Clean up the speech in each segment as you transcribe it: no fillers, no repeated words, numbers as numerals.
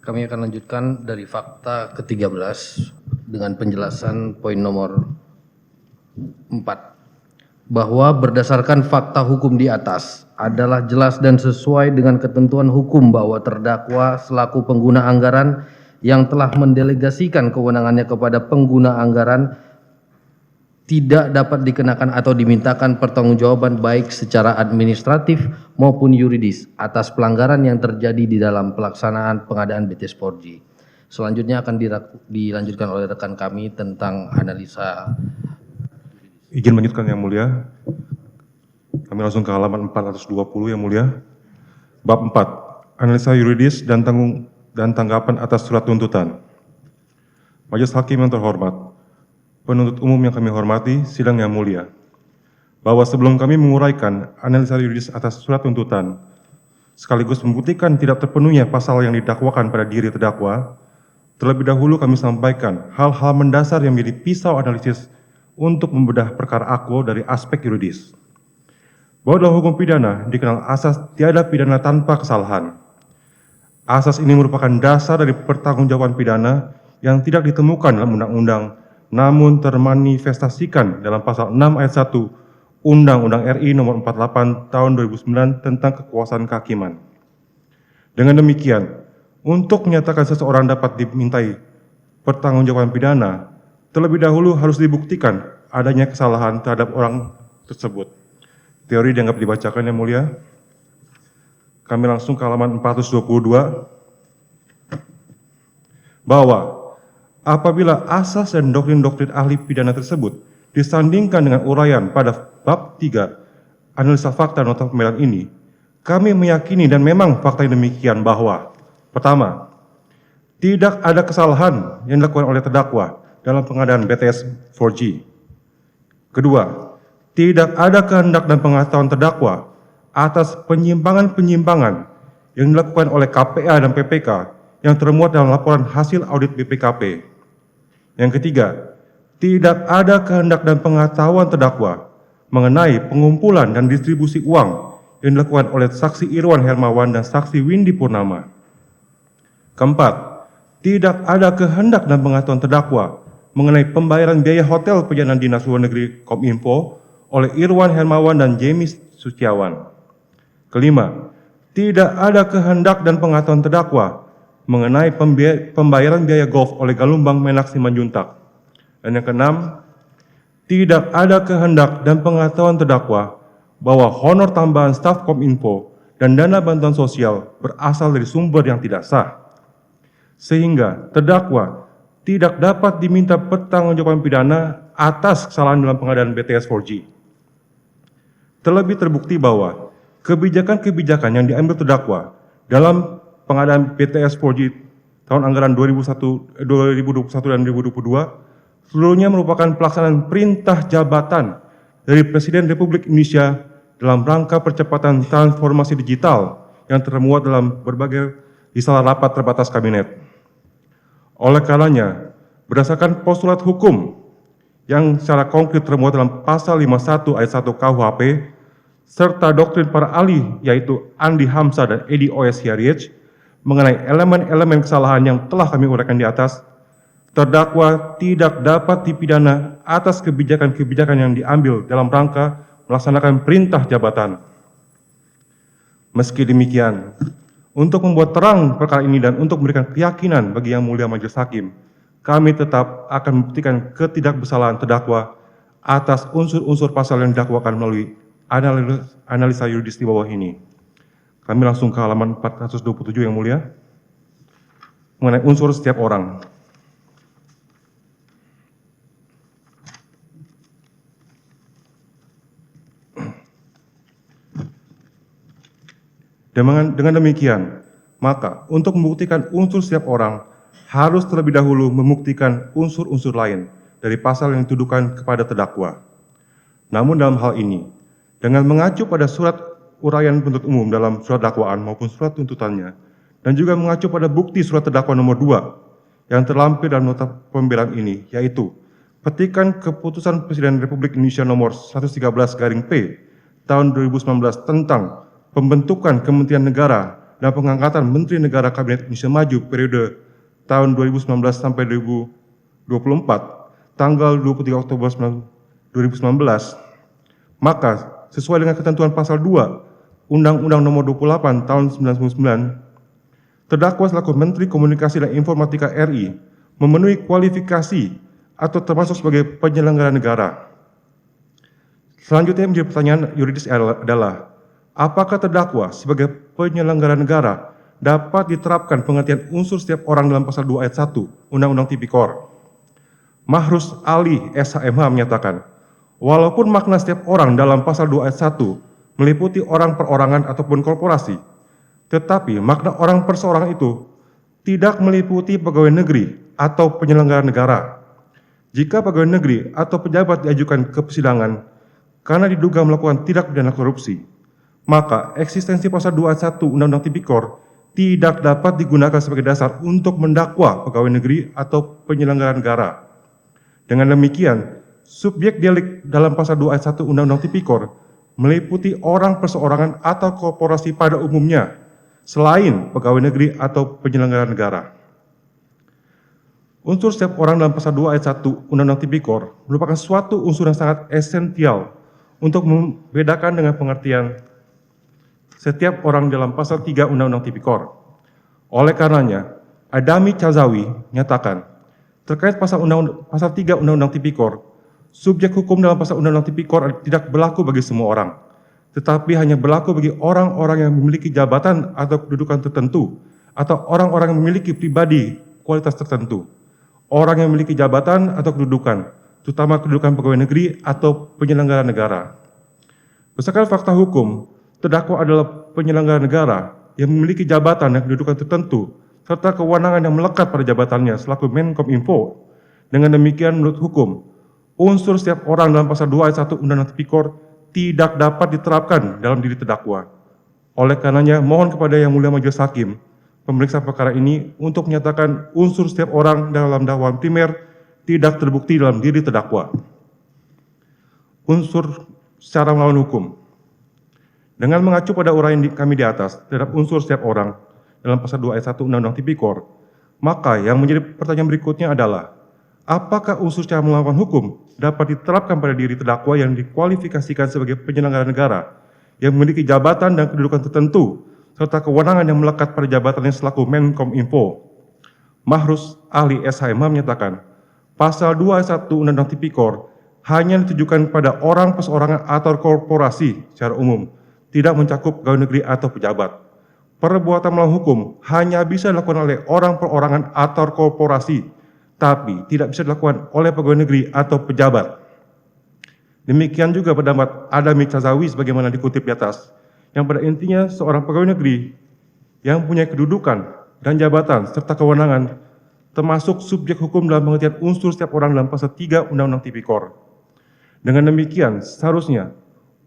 Kami akan lanjutkan dari fakta ke-13 dengan penjelasan poin nomor 4. Bahwa berdasarkan fakta hukum di atas adalah jelas dan sesuai dengan ketentuan hukum bahwa terdakwa selaku pengguna anggaran yang telah mendelegasikan kewenangannya kepada pengguna anggaran tidak dapat dikenakan atau dimintakan pertanggungjawaban baik secara administratif maupun yuridis atas pelanggaran yang terjadi di dalam pelaksanaan pengadaan BTS 4G. Selanjutnya akan dilanjutkan oleh rekan kami tentang analisa. Izin melanjutkan yang mulia. Kami langsung ke halaman 420 yang mulia. Bab 4, analisa yuridis dan tanggapan atas surat tuntutan. Majelis Hakim yang terhormat, penuntut umum yang kami hormati, sidang yang mulia. Bahwa sebelum kami menguraikan analisa yuridis atas surat tuntutan, sekaligus membuktikan tidak terpenuhnya pasal yang didakwakan pada diri terdakwa, terlebih dahulu kami sampaikan hal-hal mendasar yang menjadi pisau analisis untuk membedah perkara akwo dari aspek yuridis. Bahwa dalam hukum pidana dikenal asas tiada pidana tanpa kesalahan. Asas ini merupakan dasar dari pertanggungjawaban pidana yang tidak ditemukan dalam undang-undang, namun termanifestasikan dalam pasal 6 ayat 1 Undang-Undang RI nomor 48 tahun 2009 tentang kekuasaan kehakiman. Dengan demikian, untuk menyatakan seseorang dapat dimintai pertanggungjawaban pidana, terlebih dahulu harus dibuktikan adanya kesalahan terhadap orang tersebut. Teori dianggap dibacakan yang mulia. Kami langsung ke halaman 422. Bahwa apabila asas dan doktrin-doktrin ahli pidana tersebut disandingkan dengan uraian pada bab 3 analisa fakta nota pembelaan ini, kami meyakini dan memang fakta yang demikian bahwa pertama, tidak ada kesalahan yang dilakukan oleh terdakwa dalam pengadaan BTS 4G. Kedua, tidak ada kehendak dan pengetahuan terdakwa atas penyimpangan-penyimpangan yang dilakukan oleh KPA dan PPK yang termuat dalam laporan hasil audit BPKP. Yang ketiga, tidak ada kehendak dan pengetahuan terdakwa mengenai pengumpulan dan distribusi uang yang dilakukan oleh saksi Irwan Hermawan dan saksi Windy Purnama. Keempat, tidak ada kehendak dan pengetahuan terdakwa mengenai pembayaran biaya hotel perjalanan dinas luar negeri Kominfo oleh Irwan Hermawan dan James Sutiawan. Kelima, tidak ada kehendak dan pengetahuan terdakwa mengenai pembayaran biaya golf oleh Galumbang Menak Simanjuntak. Dan yang keenam, tidak ada kehendak dan pengetahuan terdakwa bahwa honor tambahan staf Kominfo dan dana bantuan sosial berasal dari sumber yang tidak sah, sehingga terdakwa tidak dapat diminta pertanggungjawaban pidana atas kesalahan dalam pengadaan BTS 4G. Terlebih terbukti bahwa kebijakan-kebijakan yang diambil terdakwa dalam pengadaan BTS 4G tahun anggaran 2021 dan 2022 seluruhnya merupakan pelaksanaan perintah jabatan dari Presiden Republik Indonesia dalam rangka percepatan transformasi digital yang termuat dalam berbagai risalah rapat terbatas kabinet. Oleh karenanya, berdasarkan postulat hukum yang secara konkret termuat dalam pasal 51 ayat 1 KUHP serta doktrin para ahli yaitu Andi Hamzah dan Edi OS Hiariej mengenai elemen-elemen kesalahan yang telah kami uraikan di atas, terdakwa tidak dapat dipidana atas kebijakan-kebijakan yang diambil dalam rangka melaksanakan perintah jabatan. Meski demikian, untuk membuat terang perkara ini dan untuk memberikan keyakinan bagi yang mulia majelis hakim, kami tetap akan membuktikan ketidakbersalahan terdakwa atas unsur-unsur pasal yang didakwakan melalui analisa yuridis di bawah ini. Kami langsung ke halaman 427 yang mulia, mengenai unsur setiap orang. Dengan demikian, maka untuk membuktikan unsur setiap orang harus terlebih dahulu membuktikan unsur-unsur lain dari pasal yang dituduhkan kepada terdakwa. Namun dalam hal ini, dengan mengacu pada surat uraian penuntut umum dalam surat dakwaan maupun surat tuntutannya, dan juga mengacu pada bukti surat terdakwa nomor 2 yang terlampir dalam nota pembelaan ini, yaitu petikan keputusan Presiden Republik Indonesia nomor 113/P tahun 2019 tentang pembentukan Kementerian Negara dan pengangkatan Menteri Negara Kabinet Indonesia Maju periode tahun 2019 sampai 2024, tanggal 23 Oktober 2019, maka sesuai dengan ketentuan pasal 2 Undang-Undang Nomor 28 Tahun 1999, terdakwa selaku Menteri Komunikasi dan Informatika RI memenuhi kualifikasi atau termasuk sebagai penyelenggara negara. Selanjutnya menjadi pertanyaan yuridis adalah, apakah terdakwa sebagai penyelenggara negara dapat diterapkan pengertian unsur setiap orang dalam pasal 2 ayat 1 Undang-Undang Tipikor? Mahrus Ali SHMH menyatakan, walaupun makna setiap orang dalam pasal 2 ayat 1 meliputi orang perorangan ataupun korporasi, tetapi makna orang perseorangan itu tidak meliputi pegawai negeri atau penyelenggara negara. Jika pegawai negeri atau pejabat diajukan ke persidangan karena diduga melakukan tindak pidana korupsi, maka eksistensi pasal 2 ayat 1 Undang-Undang Tipikor tidak dapat digunakan sebagai dasar untuk mendakwa pegawai negeri atau penyelenggara negara. Dengan demikian, subjek delik dalam pasal 2 ayat 1 Undang-Undang Tipikor meliputi orang perseorangan atau korporasi pada umumnya, selain pegawai negeri atau penyelenggara negara. Unsur setiap orang dalam pasal 2 ayat 1 Undang-Undang Tipikor merupakan suatu unsur yang sangat esensial untuk membedakan dengan pengertian setiap orang dalam pasal 3 Undang-Undang Tipikor. Oleh karenanya, Adami Chazawi menyatakan, terkait pasal 3 Undang-Undang Tipikor, subjek hukum dalam pasal Undang-Undang Tipikor tidak berlaku bagi semua orang, tetapi hanya berlaku bagi orang-orang yang memiliki jabatan atau kedudukan tertentu, atau orang-orang yang memiliki pribadi kualitas tertentu, orang yang memiliki jabatan atau kedudukan, terutama kedudukan pegawai negeri atau penyelenggara negara. Berdasarkan fakta hukum, terdakwa adalah penyelenggara negara yang memiliki jabatan dan kedudukan tertentu, serta kewenangan yang melekat pada jabatannya selaku Menkominfo. Dengan demikian, menurut hukum, unsur setiap orang dalam pasal 2 ayat 1 Undang-Undang Tipikor tidak dapat diterapkan dalam diri terdakwa. Oleh karenanya, mohon kepada Yang Mulia Majelis Hakim, pemeriksa perkara ini untuk menyatakan unsur setiap orang dalam dakwaan primer tidak terbukti dalam diri terdakwa. Unsur secara melawan hukum. Dengan mengacu pada uraian kami di atas terhadap unsur setiap orang dalam pasal 2 ayat 1 Undang-Undang Tipikor, maka yang menjadi pertanyaan berikutnya adalah, apakah unsur secara melawan hukum dapat diterapkan pada diri terdakwa yang dikualifikasikan sebagai penyelenggara negara yang memiliki jabatan dan kedudukan tertentu serta kewenangan yang melekat pada jabatannya selaku Menkominfo? Mahrus Ali SHMH menyatakan, pasal 2 ayat 1 Undang-Undang Tipikor hanya ditujukan pada orang perseorangan atau korporasi secara umum, tidak mencakup pegawai negeri atau pejabat. Perbuatan melawan hukum hanya bisa dilakukan oleh orang perorangan atau korporasi, tapi tidak bisa dilakukan oleh pegawai negeri atau pejabat. Demikian juga pendapat Adami Chazawi sebagaimana dikutip di atas, yang pada intinya seorang pegawai negeri yang punya kedudukan dan jabatan serta kewenangan termasuk subjek hukum dalam pengertian unsur setiap orang dalam pasal 3 Undang-Undang Tipikor. Dengan demikian, seharusnya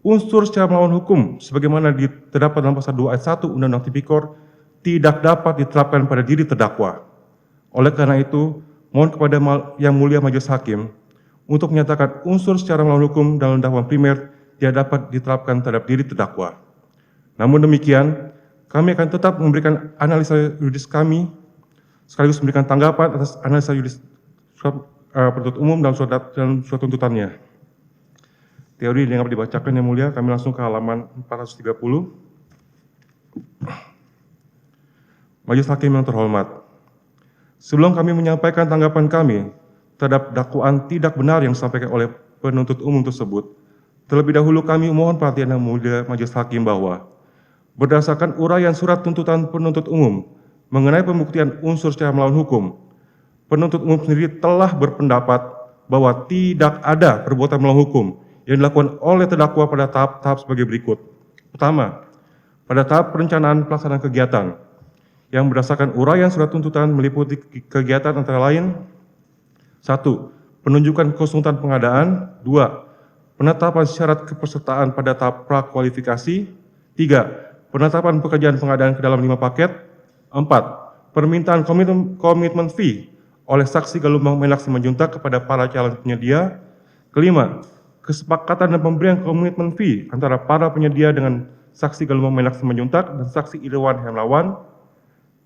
unsur secara melawan hukum sebagaimana terdapat dalam pasal 2 ayat 1 Undang-Undang Tipikor tidak dapat diterapkan pada diri terdakwa. Oleh karena itu, mohon kepada Yang Mulia Majelis Hakim untuk menyatakan unsur secara melawan hukum dalam dakwaan primer tidak dapat diterapkan terhadap diri terdakwa. Namun demikian, kami akan tetap memberikan analisa yuridis kami sekaligus memberikan tanggapan atas analisa yuridis penuntut umum dalam surat tuntutannya. Teori yang dapat dibacakan Yang Mulia, kami langsung ke halaman 430. Majelis Hakim yang terhormat, sebelum kami menyampaikan tanggapan kami terhadap dakwaan tidak benar yang disampaikan oleh penuntut umum tersebut, terlebih dahulu kami mohon perhatian Yang Mulia Majelis Hakim bahwa berdasarkan uraian surat tuntutan penuntut umum mengenai pembuktian unsur secara melawan hukum, penuntut umum sendiri telah berpendapat bahwa tidak ada perbuatan melawan hukum yang dilakukan oleh terdakwa pada tahap-tahap sebagai berikut. Pertama, pada tahap perencanaan pelaksanaan kegiatan, yang berdasarkan uraian surat tuntutan meliputi kegiatan antara lain: 1. Penunjukan konsultan pengadaan. 2. Penetapan syarat kepesertaan pada tahap prakualifikasi. 3. Penetapan pekerjaan pengadaan ke dalam 5 paket. 4. Permintaan komitmen fee oleh saksi Galumbang Menak Simanjuntak kepada para calon penyedia. 5. Kesepakatan dan pemberian komitmen fee antara para penyedia dengan saksi Galuma Menak Simanjuntak dan saksi Irwan Hermawan.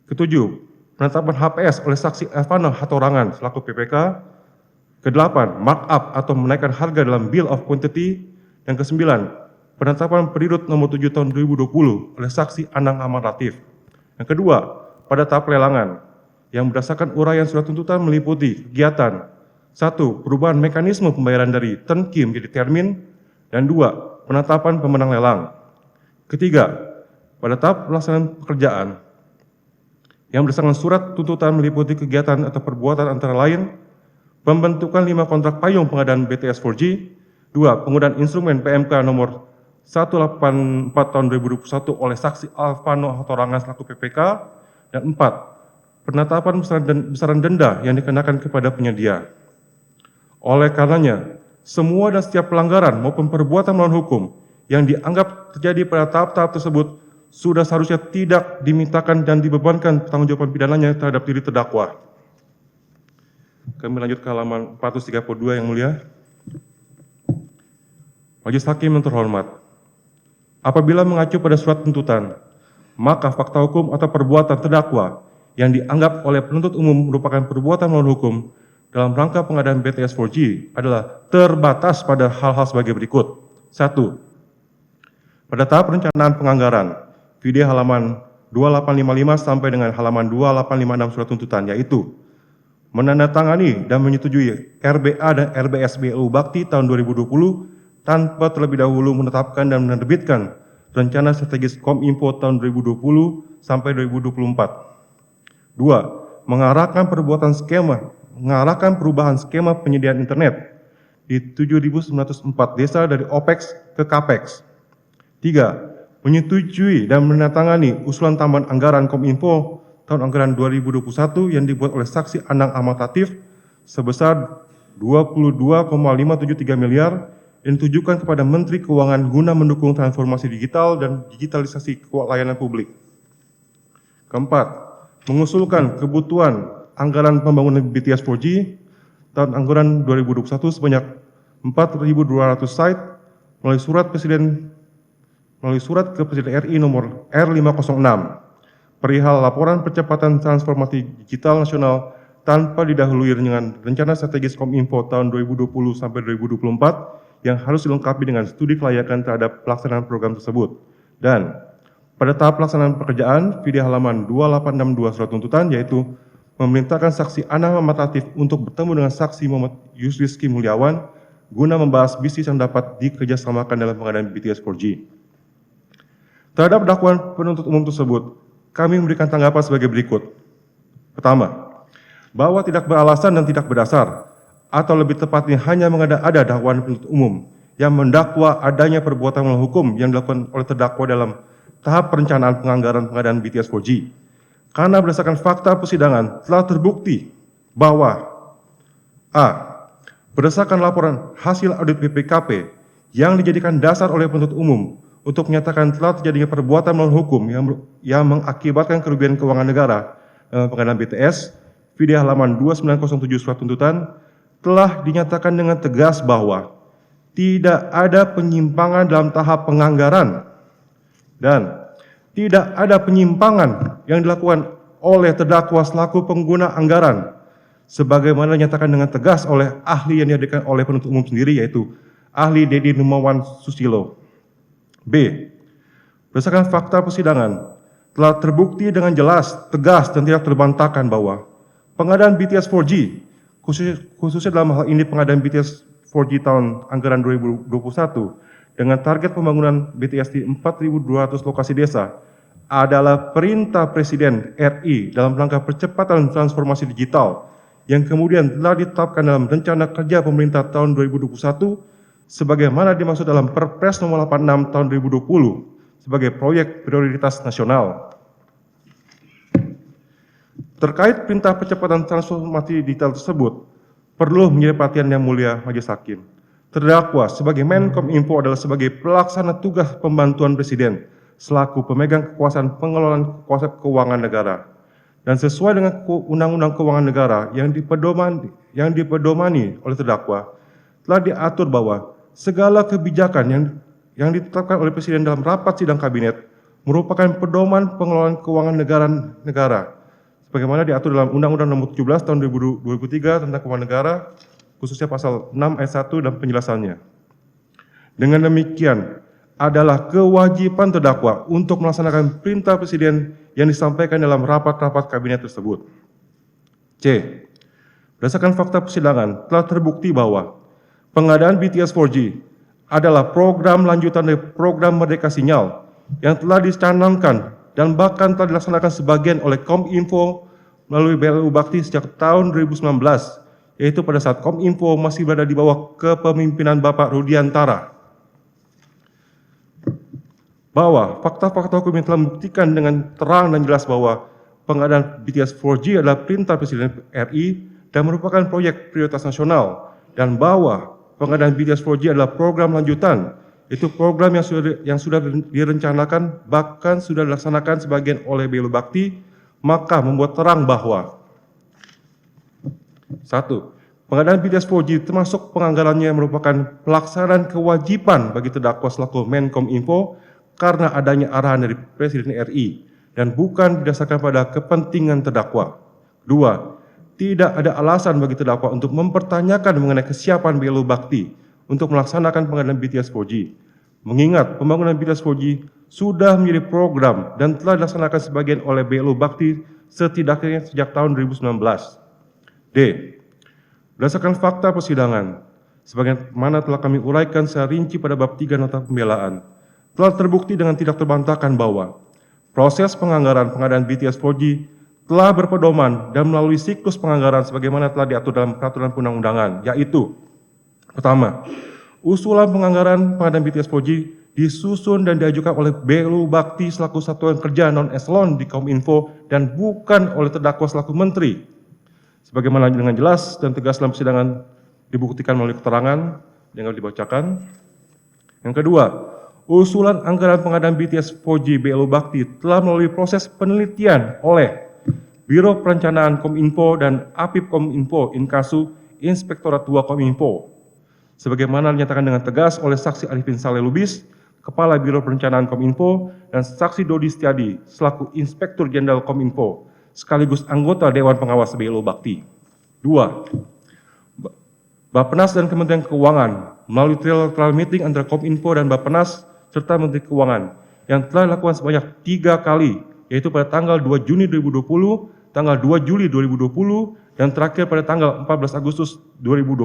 Ketujuh, penetapan HPS oleh saksi Elvano Hatorangan selaku PPK. Kedelapan, markup atau menaikkan harga dalam bill of quantity. Dan kesembilan, penetapan Perirut nomor 7 tahun 2020 oleh saksi Anang Ahmad Latif. Yang kedua, pada tahap pelelangan yang berdasarkan uraian surat tuntutan meliputi kegiatan 1. Perubahan mekanisme pembayaran dari turnkey menjadi termin. Dan 2. Penetapan pemenang lelang. Ketiga, pada tahap pelaksanaan pekerjaan yang berdasarkan surat tuntutan meliputi kegiatan atau perbuatan antara lain pembentukan 5 kontrak payung pengadaan BTS 4G. 2. Penggunaan instrumen PMK nomor 184 tahun 2021 oleh saksi Alvano Hatorangan selaku PPK. Dan 4. Penetapan besaran denda yang dikenakan kepada penyedia. Oleh karenanya, semua dan setiap pelanggaran maupun perbuatan melawan hukum yang dianggap terjadi pada tahap-tahap tersebut sudah seharusnya tidak dimintakan dan dibebankan pertanggungjawaban pidananya terhadap diri terdakwa. Kami lanjut ke halaman 432 yang mulia. Majelis Hakim yang terhormat, apabila mengacu pada surat tuntutan, maka fakta hukum atau perbuatan terdakwa yang dianggap oleh penuntut umum merupakan perbuatan melawan hukum dalam rangka pengadaan BTS 4G adalah terbatas pada hal-hal sebagai berikut. 1. Pada tahap perencanaan penganggaran, video halaman 2855 sampai dengan halaman 2856 surat tuntutan, yaitu menandatangani dan menyetujui RBA dan RBSBU Bakti tahun 2020 tanpa terlebih dahulu menetapkan dan menerbitkan rencana strategis Kominfo tahun 2020 sampai 2024. 2. Mengarahkan perubahan skema penyediaan internet di 7.904 desa dari OPEX ke CAPEX. 3. Menyetujui dan menandatangani usulan tambahan anggaran Kominfo tahun anggaran 2021 yang dibuat oleh saksi Anang Ahmad Latif sebesar 22,573 miliar yang ditujukan kepada Menteri Keuangan guna mendukung transformasi digital dan digitalisasi layanan publik. Keempat, mengusulkan kebutuhan anggaran pembangunan BTS 4G tahun anggaran 2021 sebanyak 4.200 site melalui surat ke Presiden RI nomor R506 perihal laporan percepatan transformasi digital nasional tanpa didahului dengan rencana strategis Kominfo tahun 2020 sampai 2024 yang harus dilengkapi dengan studi kelayakan terhadap pelaksanaan program tersebut. Dan pada tahap pelaksanaan pekerjaan, video halaman 2862 surat tuntutan, yaitu memerintahkan saksi Anang Ahmad Latif untuk bertemu dengan saksi Muhammad Yusriski Mulyawan guna membahas bisnis yang dapat dikerjasamakan dalam pengadaan BTS 4G. Terhadap dakwaan penuntut umum tersebut, kami memberikan tanggapan sebagai berikut. Pertama, bahwa tidak beralasan dan tidak berdasar, atau lebih tepatnya hanya mengada-ada dakwaan penuntut umum yang mendakwa adanya perbuatan melawan hukum yang dilakukan oleh terdakwa dalam tahap perencanaan penganggaran pengadaan BTS 4G. Karena berdasarkan fakta persidangan telah terbukti bahwa A. Berdasarkan laporan hasil audit BPKP yang dijadikan dasar oleh penuntut umum untuk menyatakan telah terjadinya perbuatan melawan hukum yang mengakibatkan kerugian keuangan negara pengadaan BTS, video halaman 2907 surat tuntutan, telah dinyatakan dengan tegas bahwa tidak ada penyimpangan dalam tahap penganggaran dan tidak ada penyimpangan yang dilakukan oleh terdakwa selaku pengguna anggaran sebagaimana dinyatakan dengan tegas oleh ahli yang dihadirkan oleh penuntut umum sendiri, yaitu ahli Dedi Numawan Susilo. B. Berdasarkan fakta persidangan telah terbukti dengan jelas, tegas dan tidak terbantahkan bahwa pengadaan BTS 4G khususnya dalam hal ini pengadaan BTS 4G tahun anggaran 2021 dengan target pembangunan BTS di 4.200 lokasi desa adalah perintah Presiden RI dalam rangka percepatan transformasi digital yang kemudian telah ditetapkan dalam rencana kerja pemerintah tahun 2021 sebagaimana dimaksud dalam Perpres nomor 86 tahun 2020 sebagai proyek prioritas nasional. Terkait perintah percepatan transformasi digital tersebut, perlu menjadi perhatian yang mulia Majelis Hakim. Terdakwa sebagai Menkominfo adalah sebagai pelaksana tugas pembantuan Presiden selaku pemegang kekuasaan pengelolaan keuangan negara. Dan sesuai dengan Undang-Undang Keuangan Negara yang dipedomani oleh terdakwa, telah diatur bahwa segala kebijakan yang ditetapkan oleh Presiden dalam rapat sidang kabinet merupakan pedoman pengelolaan keuangan negara sebagaimana diatur dalam Undang-Undang Nomor 17 Tahun 2003 tentang Keuangan Negara, khususnya pasal 6 ayat 1 dan penjelasannya. Dengan demikian, adalah kewajiban terdakwa untuk melaksanakan perintah Presiden yang disampaikan dalam rapat-rapat kabinet tersebut. C. Berdasarkan fakta persidangan, telah terbukti bahwa pengadaan BTS 4G adalah program lanjutan dari program Merdeka Sinyal yang telah dicanangkan dan bahkan telah dilaksanakan sebagian oleh Kominfo melalui BLU Bakti sejak tahun 2019, yaitu pada saat Kominfo masih berada di bawah kepemimpinan Bapak Rudiantara. Bahwa fakta-fakta hukum yang telah membuktikan dengan terang dan jelas bahwa pengadaan BTS 4G adalah perintah Presiden RI dan merupakan proyek prioritas nasional, dan bahwa pengadaan BTS 4G adalah program lanjutan, itu program yang sudah direncanakan bahkan sudah dilaksanakan sebagian oleh BLU Bakti, maka membuat terang bahwa 1. Pengadaan BTS 4G termasuk penganggarannya merupakan pelaksanaan kewajiban bagi terdakwa selaku Menkominfo karena adanya arahan dari Presiden RI dan bukan didasarkan pada kepentingan terdakwa. 2. Tidak ada alasan bagi terdakwa untuk mempertanyakan mengenai kesiapan BLU Bakti untuk melaksanakan pengadaan BTS 4G. Mengingat pembangunan BTS 4G sudah menjadi program dan telah dilaksanakan sebagian oleh BLU Bakti setidaknya sejak tahun 2019. D. Berdasarkan fakta persidangan, sebagaimana telah kami uraikan secara rinci pada bab 3 nota pembelaan, telah terbukti dengan tidak terbantahkan bahwa proses penganggaran pengadaan BTS 4G telah berpedoman dan melalui siklus penganggaran sebagaimana telah diatur dalam peraturan perundang-undangan, yaitu: pertama, usulan penganggaran pengadaan BTS 4G disusun dan diajukan oleh BLU Bakti selaku satuan kerja non-eselon di Kominfo dan bukan oleh terdakwa selaku menteri. Sebagaimana dengan jelas dan tegas dalam persidangan dibuktikan melalui keterangan yang dibacakan. Yang kedua, usulan anggaran pengadaan BTS 4G BLU Bakti telah melalui proses penelitian oleh Biro Perencanaan Kominfo dan APIP Kominfo Inkasu Inspektorat 2 Kominfo. Sebagaimana dinyatakan dengan tegas oleh saksi Arifin Saleh Lubis, Kepala Biro Perencanaan Kominfo, dan saksi Dodi Setiadi selaku Inspektur Jenderal Kominfo sekaligus anggota Dewan Pengawas BLU Bakti. 2. Bappenas dan Kementerian Keuangan melalui trilateral meeting antara Kominfo dan Bappenas serta Menteri Keuangan yang telah dilakukan sebanyak 3 kali, yaitu pada tanggal 2 Juni 2020, tanggal 2 Juli 2020, dan terakhir pada tanggal 14 Agustus 2020.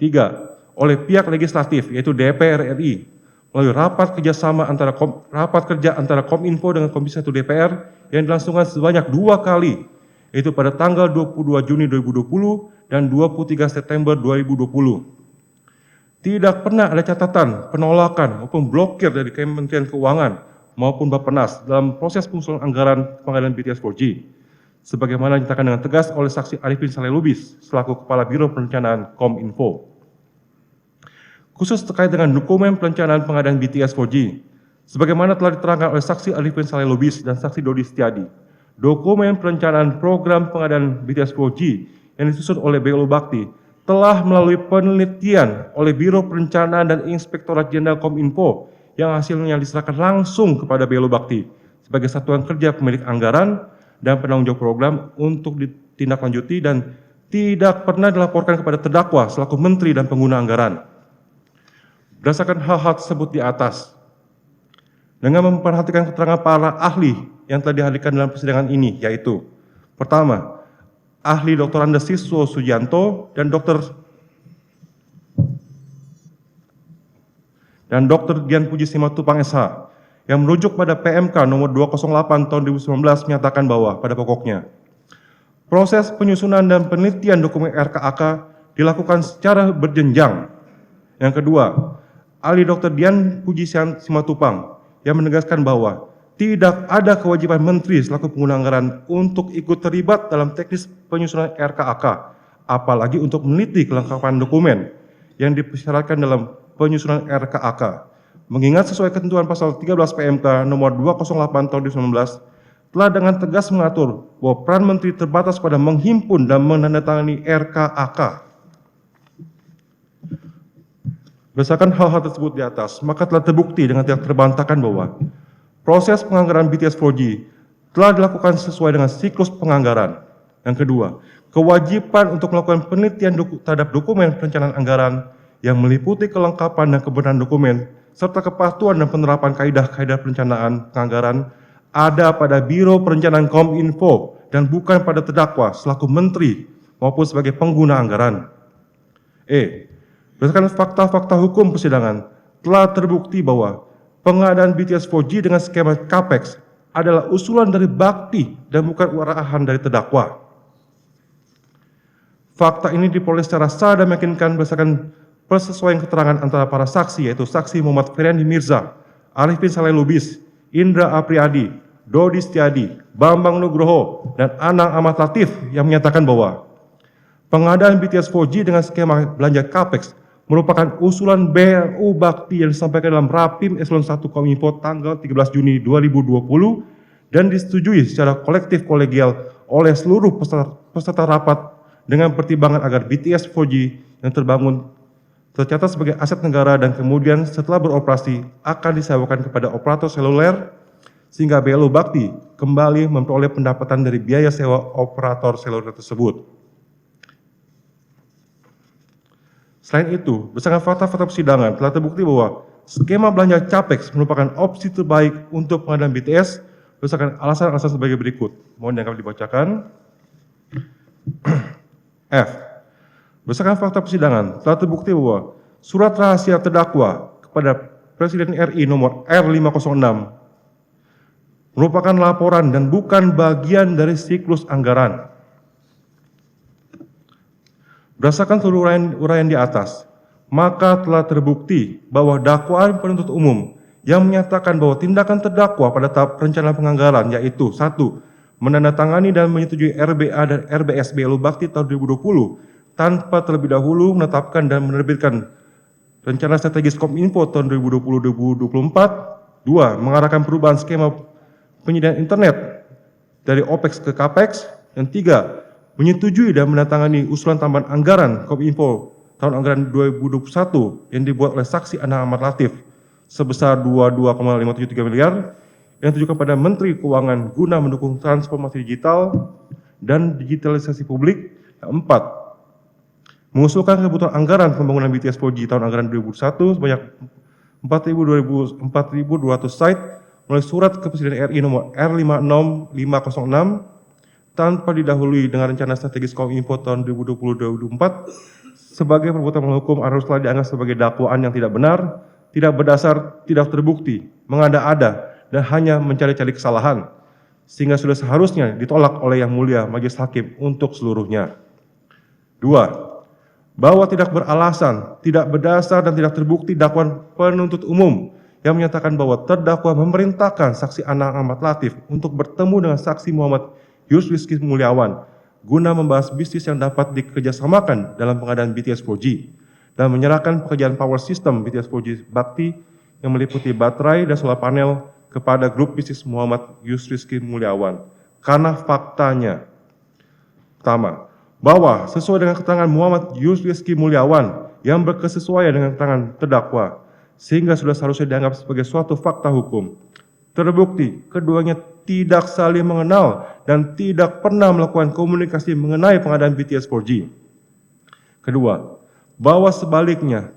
3. Oleh pihak legislatif, yaitu DPR RI, melalui rapat kerja antara Kominfo dengan Komisi 1 DPR yang dilangsungkan sebanyak 2 kali, yaitu pada tanggal 22 Juni 2020 dan 23 September 2020. Tidak pernah ada catatan, penolakan, maupun blokir dari Kementerian Keuangan maupun Bappenas dalam proses pengusulan anggaran pengadaan BTS 4G, sebagaimana dinyatakan dengan tegas oleh saksi Arifin Saleh Lubis selaku Kepala Biro Perencanaan Kominfo. Khusus terkait dengan dokumen perencanaan pengadaan BTS 4G, sebagaimana telah diterangkan oleh saksi Arifin Saleh Lubis dan saksi Dodi Setiadi, dokumen perencanaan program pengadaan BTS 4G yang disusun oleh BLU Bakti telah melalui penelitian oleh Biro Perencanaan dan Inspektorat Jenderal Kominfo yang hasilnya diserahkan langsung kepada BLU Bakti sebagai satuan kerja pemilik anggaran dan penanggung jawab program untuk ditindaklanjuti dan tidak pernah dilaporkan kepada terdakwa selaku menteri dan pengguna anggaran. Berdasarkan hal-hal tersebut di atas, dengan memperhatikan keterangan para ahli yang telah dihadirkan dalam persidangan ini, yaitu: pertama, ahli Dr. Andes Siswo Sujanto dan Dr. Dian Puji Simatupang SH yang merujuk pada PMK nomor 208 tahun 2019 menyatakan bahwa pada pokoknya proses penyusunan dan penelitian dokumen RKAK dilakukan secara berjenjang. Yang kedua, ahli Dr. Dian Puji Simatupang yang menegaskan bahwa tidak ada kewajiban menteri selaku pengguna anggaran untuk ikut terlibat dalam teknis penyusunan RKAK, apalagi untuk meneliti kelengkapan dokumen yang dipersyaratkan dalam penyusunan RKAK. Mengingat sesuai ketentuan pasal 13 PMK nomor 208 tahun 2019 telah dengan tegas mengatur bahwa peran menteri terbatas pada menghimpun dan menandatangani RKAK. Berdasarkan hal-hal tersebut di atas, maka telah terbukti dengan tidak terbantahkan bahwa proses penganggaran BTS 4G telah dilakukan sesuai dengan siklus penganggaran. Yang kedua, kewajiban untuk melakukan penelitian terhadap dokumen perencanaan anggaran yang meliputi kelengkapan dan kebenaran dokumen serta kepatuhan dan penerapan kaidah-kaidah perencanaan penganggaran ada pada Biro Perencanaan Kominfo dan bukan pada terdakwa selaku menteri maupun sebagai pengguna anggaran. Berdasarkan fakta-fakta hukum persidangan, telah terbukti bahwa pengadaan BTS 4G dengan skema CAPEX adalah usulan dari Bakti dan bukan arahan dari terdakwa. Fakta ini diperoleh secara sah dan meyakinkan berdasarkan persesuaian keterangan antara para saksi, yaitu saksi Muhammad Feryandi Mirza, Arifin Saleh Lubis, Indra Apriadi, Dodi Setiadi, Bambang Nugroho, dan Anang Ahmad Latif yang menyatakan bahwa pengadaan BTS 4G dengan skema belanja CAPEX merupakan usulan BLU Bakti yang disampaikan dalam Rapim Eselon 1 Kominfo tanggal 13 Juni 2020 dan disetujui secara kolektif kolegial oleh seluruh peserta rapat dengan pertimbangan agar BTS 4G yang terbangun tercatat sebagai aset negara dan kemudian setelah beroperasi akan disewakan kepada operator seluler sehingga BLU Bakti kembali memperoleh pendapatan dari biaya sewa operator seluler tersebut. Selain itu, berdasarkan fakta-fakta persidangan telah terbukti bahwa skema belanja CAPEX merupakan opsi terbaik untuk pengadaan BTS berdasarkan alasan-alasan sebagai berikut. Mohon dianggap dibacakan. F. Berdasarkan fakta persidangan telah terbukti bahwa surat rahasia terdakwa kepada Presiden RI nomor R506 merupakan laporan dan bukan bagian dari siklus anggaran. Berdasarkan seluruh uraian di atas, maka telah terbukti bahwa dakwaan penuntut umum yang menyatakan bahwa tindakan terdakwa pada tahap perencanaan penganggaran yaitu 1. Menandatangani dan menyetujui RBA dan RBS BLU Bakti tahun 2020 tanpa terlebih dahulu menetapkan dan menerbitkan rencana strategis Kominfo tahun 2020-2024. 2. Mengarahkan perubahan skema penyediaan internet dari OPEX ke CAPEX. Dan 3. Menyetujui dan menandatangani usulan tambahan anggaran Kominfo tahun anggaran 2021 yang dibuat oleh saksi Anang Ahmad Latif sebesar 22,573 miliar yang ditujukan pada Menteri Keuangan guna mendukung transformasi digital dan digitalisasi publik. Yang 4. Mengusulkan kebutuhan anggaran pembangunan BTS 4G tahun anggaran 2021 sebanyak 4.200 site melalui surat ke Presiden RI nomor R56506 tanpa didahului dengan rencana strategis Kominfo tahun 2020-2024 sebagai perbuatan menghukum haruslah dianggap sebagai dakwaan yang tidak benar, tidak berdasar, tidak terbukti, mengada-ada, dan hanya mencari-cari kesalahan, sehingga sudah seharusnya ditolak oleh Yang Mulia Majelis Hakim untuk seluruhnya. 2. Bahwa tidak beralasan, tidak berdasar, dan tidak terbukti dakwaan penuntut umum yang menyatakan bahwa terdakwa memerintahkan saksi Anang Ahmad Latif untuk bertemu dengan saksi Muhammad Yus Rizky Mulyawan guna membahas bisnis yang dapat dikerjasamakan dalam pengadaan BTS 4G dan menyerahkan pekerjaan power system BTS 4G Bakti yang meliputi baterai dan solar panel kepada grup bisnis Muhammad Yus Rizky Mulyawan. Karena faktanya, pertama, bahwa sesuai dengan keterangan Muhammad Yus Rizky Mulyawan yang berkesesuaian dengan keterangan terdakwa, sehingga sudah seharusnya dianggap sebagai suatu fakta hukum. Terbukti, keduanya tidak saling mengenal dan tidak pernah melakukan komunikasi mengenai pengadaan BTS 4G. Kedua, bahwa sebaliknya,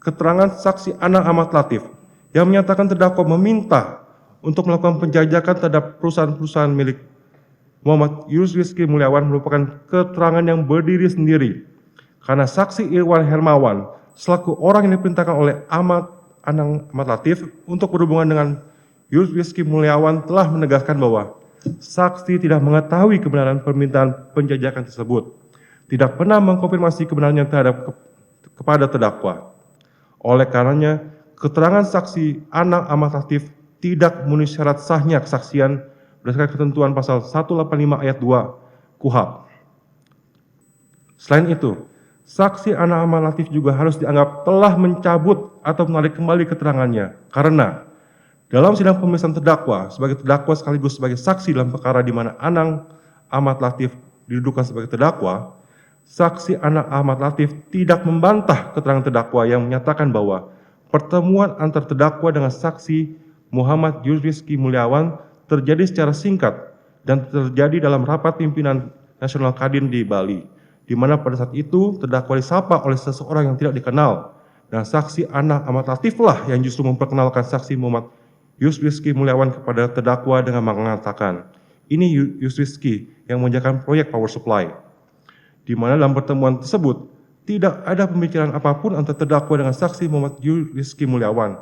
keterangan saksi Anang Ahmad Latif yang menyatakan terdakwa meminta untuk melakukan penjajakan terhadap perusahaan-perusahaan milik Muhammad Yus Rizky Mulyawan merupakan keterangan yang berdiri sendiri. Karena saksi Irwan Hermawan selaku orang yang diperintahkan oleh Anang Ahmad Latif untuk berhubungan dengan Yus Rizky Mulyawan telah menegaskan bahwa saksi tidak mengetahui kebenaran permintaan penjajakan tersebut, tidak pernah mengkonfirmasi kebenarannya kepada terdakwa. Oleh karenanya, keterangan saksi Anang Ahmad Latif tidak memenuhi syarat sahnya kesaksian berdasarkan ketentuan pasal 185 ayat 2 KUHP. Selain itu, saksi Anang Ahmad Latif juga harus dianggap telah mencabut atau menarik kembali keterangannya karena dalam sidang pemeriksaan terdakwa sebagai terdakwa sekaligus sebagai saksi dalam perkara di mana Anang Ahmad Latif didudukan sebagai terdakwa, Saksi anak Ahmad Latif tidak membantah keterangan terdakwa yang menyatakan bahwa pertemuan antar terdakwa dengan saksi Muhammad Rizky Mulyawan terjadi secara singkat dan terjadi dalam rapat pimpinan Nasional Kadin di Bali, di mana pada saat itu terdakwa disapa oleh seseorang yang tidak dikenal, dan saksi anak Ahmad Latif lah yang justru memperkenalkan saksi Muhammad Rizky Mulyawan kepada terdakwa dengan mengatakan, ini Rizky yang mengerjakan proyek power supply. Di mana dalam pertemuan tersebut tidak ada pembicaraan apapun antara terdakwa dengan saksi Muhammad Rizky Mulyawan,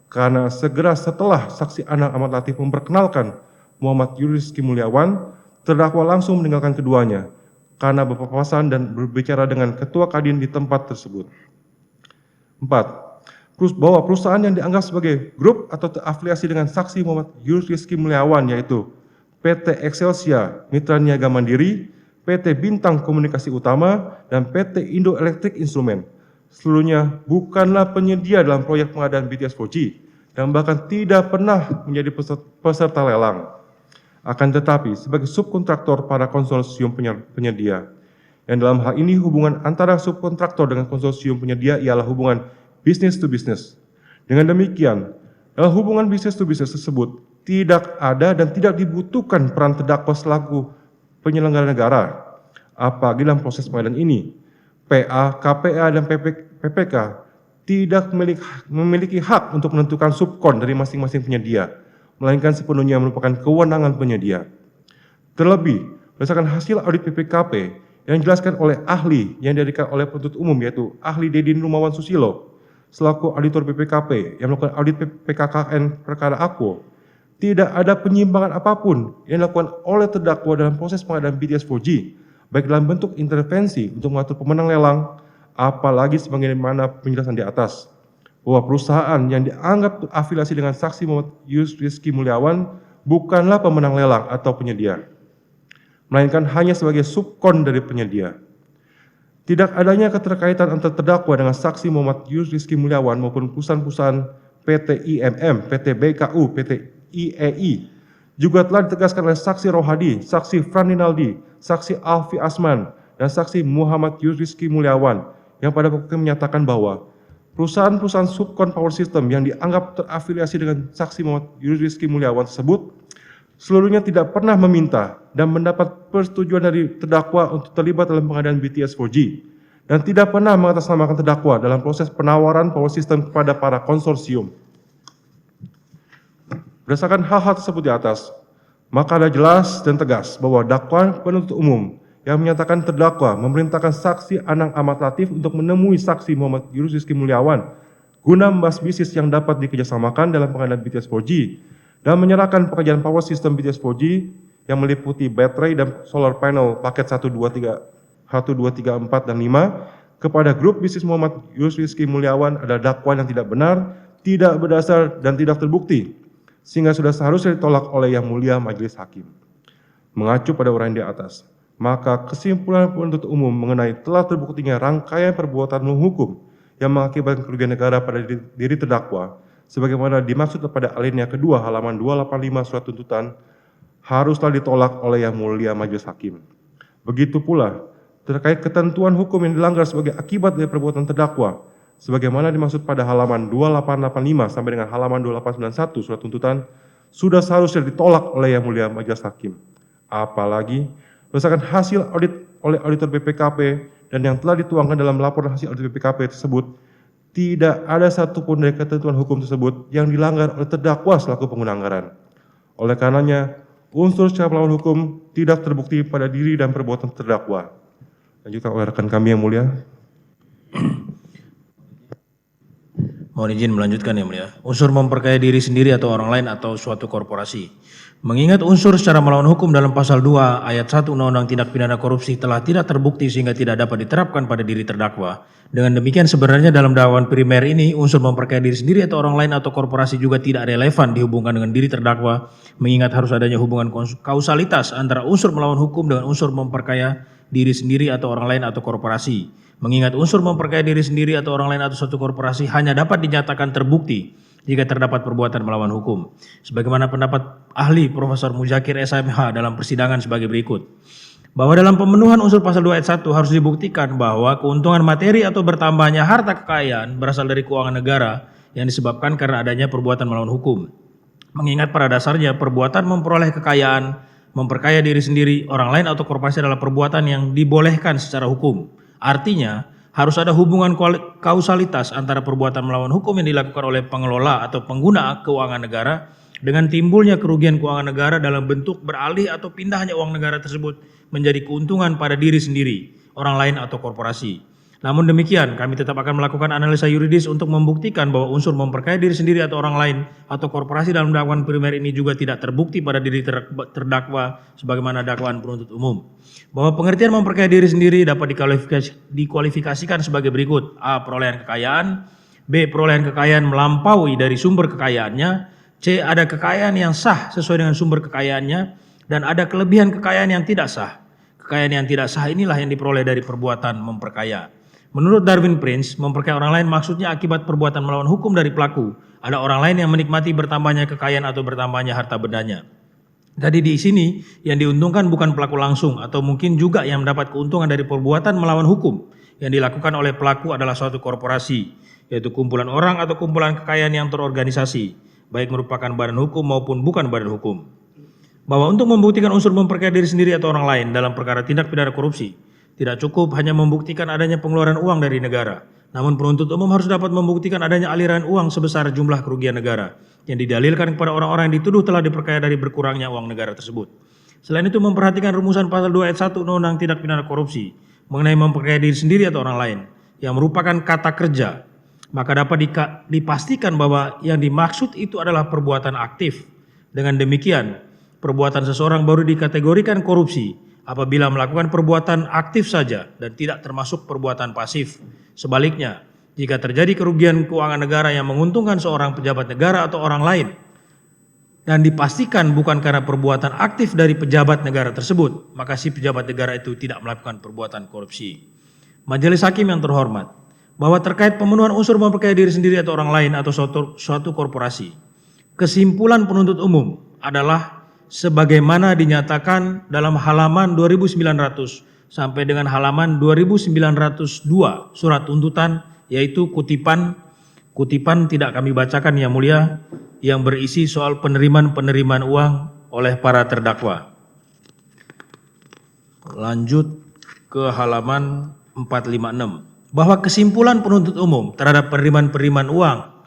karena segera setelah saksi anak Ahmad Latif memperkenalkan Muhammad Rizky Mulyawan, terdakwa langsung meninggalkan keduanya karena berpapasan dan berbicara dengan ketua Kadin di tempat tersebut. 4. Bahwa perusahaan yang dianggap sebagai grup atau terafiliasi dengan saksi Muhammad Rizky Mulyawan, yaitu PT Excelsia Mitra Niaga Mandiri, PT Bintang Komunikasi Utama, dan PT Indo Electric Instrument, seluruhnya bukanlah penyedia dalam proyek pengadaan BTS 4G dan bahkan tidak pernah menjadi peserta lelang. Akan tetapi sebagai subkontraktor pada konsorsium penyedia. Yang dalam hal ini hubungan antara subkontraktor dengan konsorsium penyedia ialah hubungan business to business. Dengan demikian, dalam hubungan business to business tersebut tidak ada dan tidak dibutuhkan peran terdakwa selaku penyelenggara negara. Apalagi dalam proses pengadilan ini, PA, KPA, dan PPK tidak memiliki hak untuk menentukan subkon dari masing-masing penyedia, melainkan sepenuhnya merupakan kewenangan penyedia. Terlebih, berdasarkan hasil audit PPKP yang dijelaskan oleh ahli yang diberikan oleh penuntut umum, yaitu ahli Dedin Rumawan Susilo, selaku auditor BPKP yang melakukan audit PKKN perkara Aquo, tidak ada penyimpangan apapun yang dilakukan oleh terdakwa dalam proses pengadaan BTS 4G, baik dalam bentuk intervensi untuk mengatur pemenang lelang, apalagi sebagaimana penjelasan di atas, bahwa perusahaan yang dianggap terafiliasi dengan saksi Muhammad Rizky Mulyawan bukanlah pemenang lelang atau penyedia, melainkan hanya sebagai subkon dari penyedia. Tidak adanya keterkaitan antara terdakwa dengan saksi Muhammad Rizky Mulyawan maupun perusahaan-perusahaan PT IMM, PT BKU, PT IEI juga telah ditegaskan oleh saksi Rohadi, saksi Franinaldi, saksi Alfi Asman, dan saksi Muhammad Rizky Mulyawan yang pada pokoknya menyatakan bahwa perusahaan-perusahaan subkon power system yang dianggap terafiliasi dengan saksi Muhammad Rizky Mulyawan tersebut seluruhnya tidak pernah meminta dan mendapat persetujuan dari terdakwa untuk terlibat dalam pengadaan BTS 4G dan tidak pernah mengatasnamakan terdakwa dalam proses penawaran power system kepada para konsorsium. Berdasarkan hal-hal tersebut di atas, maka ada jelas dan tegas bahwa dakwaan penuntut umum yang menyatakan terdakwa memerintahkan saksi Anang Ahmad Latif untuk menemui saksi Muhammad Rizky Mulyawan guna membahas bisnis yang dapat dikerjasamakan dalam pengadaan BTS 4G dan menyerahkan pekerjaan power system BTS 4G yang meliputi baterai dan solar panel paket 1, 2, 3, 4, dan 5 kepada grup bisnis Muhammad Rizky Mulyawan adalah dakwaan yang tidak benar, tidak berdasar, dan tidak terbukti, sehingga sudah seharusnya ditolak oleh Yang Mulia Majelis Hakim. Mengacu pada uraian di atas, maka kesimpulan penuntut umum mengenai telah terbuktinya rangkaian perbuatan menghukum yang mengakibatkan kerugian negara pada diri terdakwa, sebagaimana dimaksud pada alinea kedua halaman 285 surat tuntutan, haruslah ditolak oleh Yang Mulia Majelis Hakim. Begitu pula terkait ketentuan hukum yang dilanggar sebagai akibat dari perbuatan terdakwa, sebagaimana dimaksud pada halaman 2885 sampai dengan halaman 2891 surat tuntutan, sudah seharusnya ditolak oleh Yang Mulia Majelis Hakim. Apalagi berdasarkan hasil audit oleh auditor BPKP dan yang telah dituangkan dalam laporan hasil audit BPKP tersebut, tidak ada satupun dari ketentuan hukum tersebut yang dilanggar oleh terdakwa selaku pengguna anggaran. Oleh karenanya, unsur secara melawan hukum tidak terbukti pada diri dan perbuatan terdakwa. Lanjutkan oleh rekan kami yang mulia. Mohon izin melanjutkan yang mulia. Unsur memperkaya diri sendiri atau orang lain atau suatu korporasi. Mengingat unsur secara melawan hukum dalam pasal 2 ayat 1 Undang-Undang Tindak Pidana Korupsi telah tidak terbukti sehingga tidak dapat diterapkan pada diri terdakwa. Dengan demikian sebenarnya dalam dakwaan primer ini unsur memperkaya diri sendiri atau orang lain atau korporasi juga tidak relevan dihubungkan dengan diri terdakwa, mengingat harus adanya hubungan kausalitas antara unsur melawan hukum dengan unsur memperkaya diri sendiri atau orang lain atau korporasi. Mengingat unsur memperkaya diri sendiri atau orang lain atau suatu korporasi hanya dapat dinyatakan terbukti jika terdapat perbuatan melawan hukum. Sebagaimana pendapat ahli Profesor Muzakir SMH dalam persidangan sebagai berikut. bahwa dalam pemenuhan unsur pasal 2 ayat 1 harus dibuktikan bahwa keuntungan materi atau bertambahnya harta kekayaan berasal dari keuangan negara yang disebabkan karena adanya perbuatan melawan hukum. Mengingat pada dasarnya perbuatan memperoleh kekayaan, memperkaya diri sendiri, orang lain atau korporasi adalah perbuatan yang dibolehkan secara hukum. Artinya, harus ada hubungan kausalitas antara perbuatan melawan hukum yang dilakukan oleh pengelola atau pengguna keuangan negara dengan timbulnya kerugian keuangan negara dalam bentuk beralih atau pindahnya uang negara tersebut menjadi keuntungan pada diri sendiri, orang lain atau korporasi. Namun demikian, kami tetap akan melakukan analisa yuridis untuk membuktikan bahwa unsur memperkaya diri sendiri atau orang lain atau korporasi dalam dakwaan primer ini juga tidak terbukti pada diri terdakwa sebagaimana dakwaan penuntut umum. Bahwa pengertian memperkaya diri sendiri dapat dikualifikasikan sebagai berikut: A. Perolehan kekayaan, B. Perolehan kekayaan melampaui dari sumber kekayaannya, C. Ada kekayaan yang sah sesuai dengan sumber kekayaannya, dan ada kelebihan kekayaan yang tidak sah. Kekayaan yang tidak sah inilah yang diperoleh dari perbuatan memperkaya. Menurut Darwin Prince, memperkaya orang lain maksudnya akibat perbuatan melawan hukum dari pelaku. Ada orang lain yang menikmati bertambahnya kekayaan atau bertambahnya harta bendanya. Jadi di sini yang diuntungkan bukan pelaku langsung atau mungkin juga yang mendapat keuntungan dari perbuatan melawan hukum. Yang dilakukan oleh pelaku adalah suatu korporasi, yaitu kumpulan orang atau kumpulan kekayaan yang terorganisasi, baik merupakan badan hukum maupun bukan badan hukum. Bahwa untuk membuktikan unsur memperkaya diri sendiri atau orang lain dalam perkara tindak pidana korupsi, tidak cukup hanya membuktikan adanya pengeluaran uang dari negara, namun penuntut umum harus dapat membuktikan adanya aliran uang sebesar jumlah kerugian negara yang didalilkan kepada orang-orang yang dituduh telah diperkaya dari berkurangnya uang negara tersebut. Selain itu, memperhatikan rumusan pasal 2 ayat 1 Undang-Undang Tindak Pidana Korupsi mengenai memperkaya diri sendiri atau orang lain yang merupakan kata kerja, maka dapat dipastikan bahwa yang dimaksud itu adalah perbuatan aktif. Dengan demikian, perbuatan seseorang baru dikategorikan korupsi apabila melakukan perbuatan aktif saja dan tidak termasuk perbuatan pasif. Sebaliknya, jika terjadi kerugian keuangan negara yang menguntungkan seorang pejabat negara atau orang lain dan dipastikan bukan karena perbuatan aktif dari pejabat negara tersebut, maka si pejabat negara itu tidak melakukan perbuatan korupsi. Majelis Hakim yang terhormat, bahwa terkait pemenuhan unsur memperkaya diri sendiri atau orang lain atau suatu korporasi, kesimpulan penuntut umum adalah sebagaimana dinyatakan dalam halaman 2900 sampai dengan halaman 2902 surat tuntutan, yaitu kutipan tidak kami bacakan yang mulia, yang berisi soal penerimaan uang oleh para terdakwa. Lanjut ke halaman 456. Bahwa kesimpulan penuntut umum terhadap penerimaan uang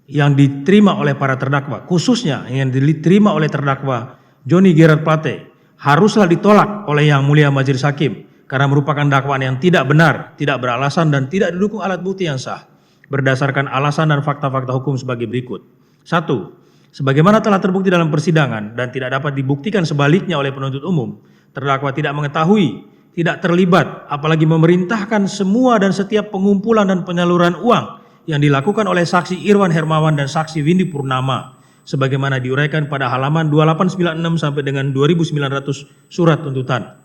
yang diterima oleh para terdakwa, khususnya yang diterima oleh terdakwa Johnny Gerard Plate, haruslah ditolak oleh Yang Mulia Majelis Hakim karena merupakan dakwaan yang tidak benar, tidak beralasan dan tidak didukung alat bukti yang sah berdasarkan alasan dan fakta-fakta hukum sebagai berikut. 1. Sebagaimana telah terbukti dalam persidangan dan tidak dapat dibuktikan sebaliknya oleh penuntut umum, terdakwa tidak mengetahui, tidak terlibat, apalagi memerintahkan semua dan setiap pengumpulan dan penyaluran uang yang dilakukan oleh saksi Irwan Hermawan dan saksi Windy Purnama sebagaimana diuraikan pada halaman 2896 sampai dengan 2900 surat tuntutan.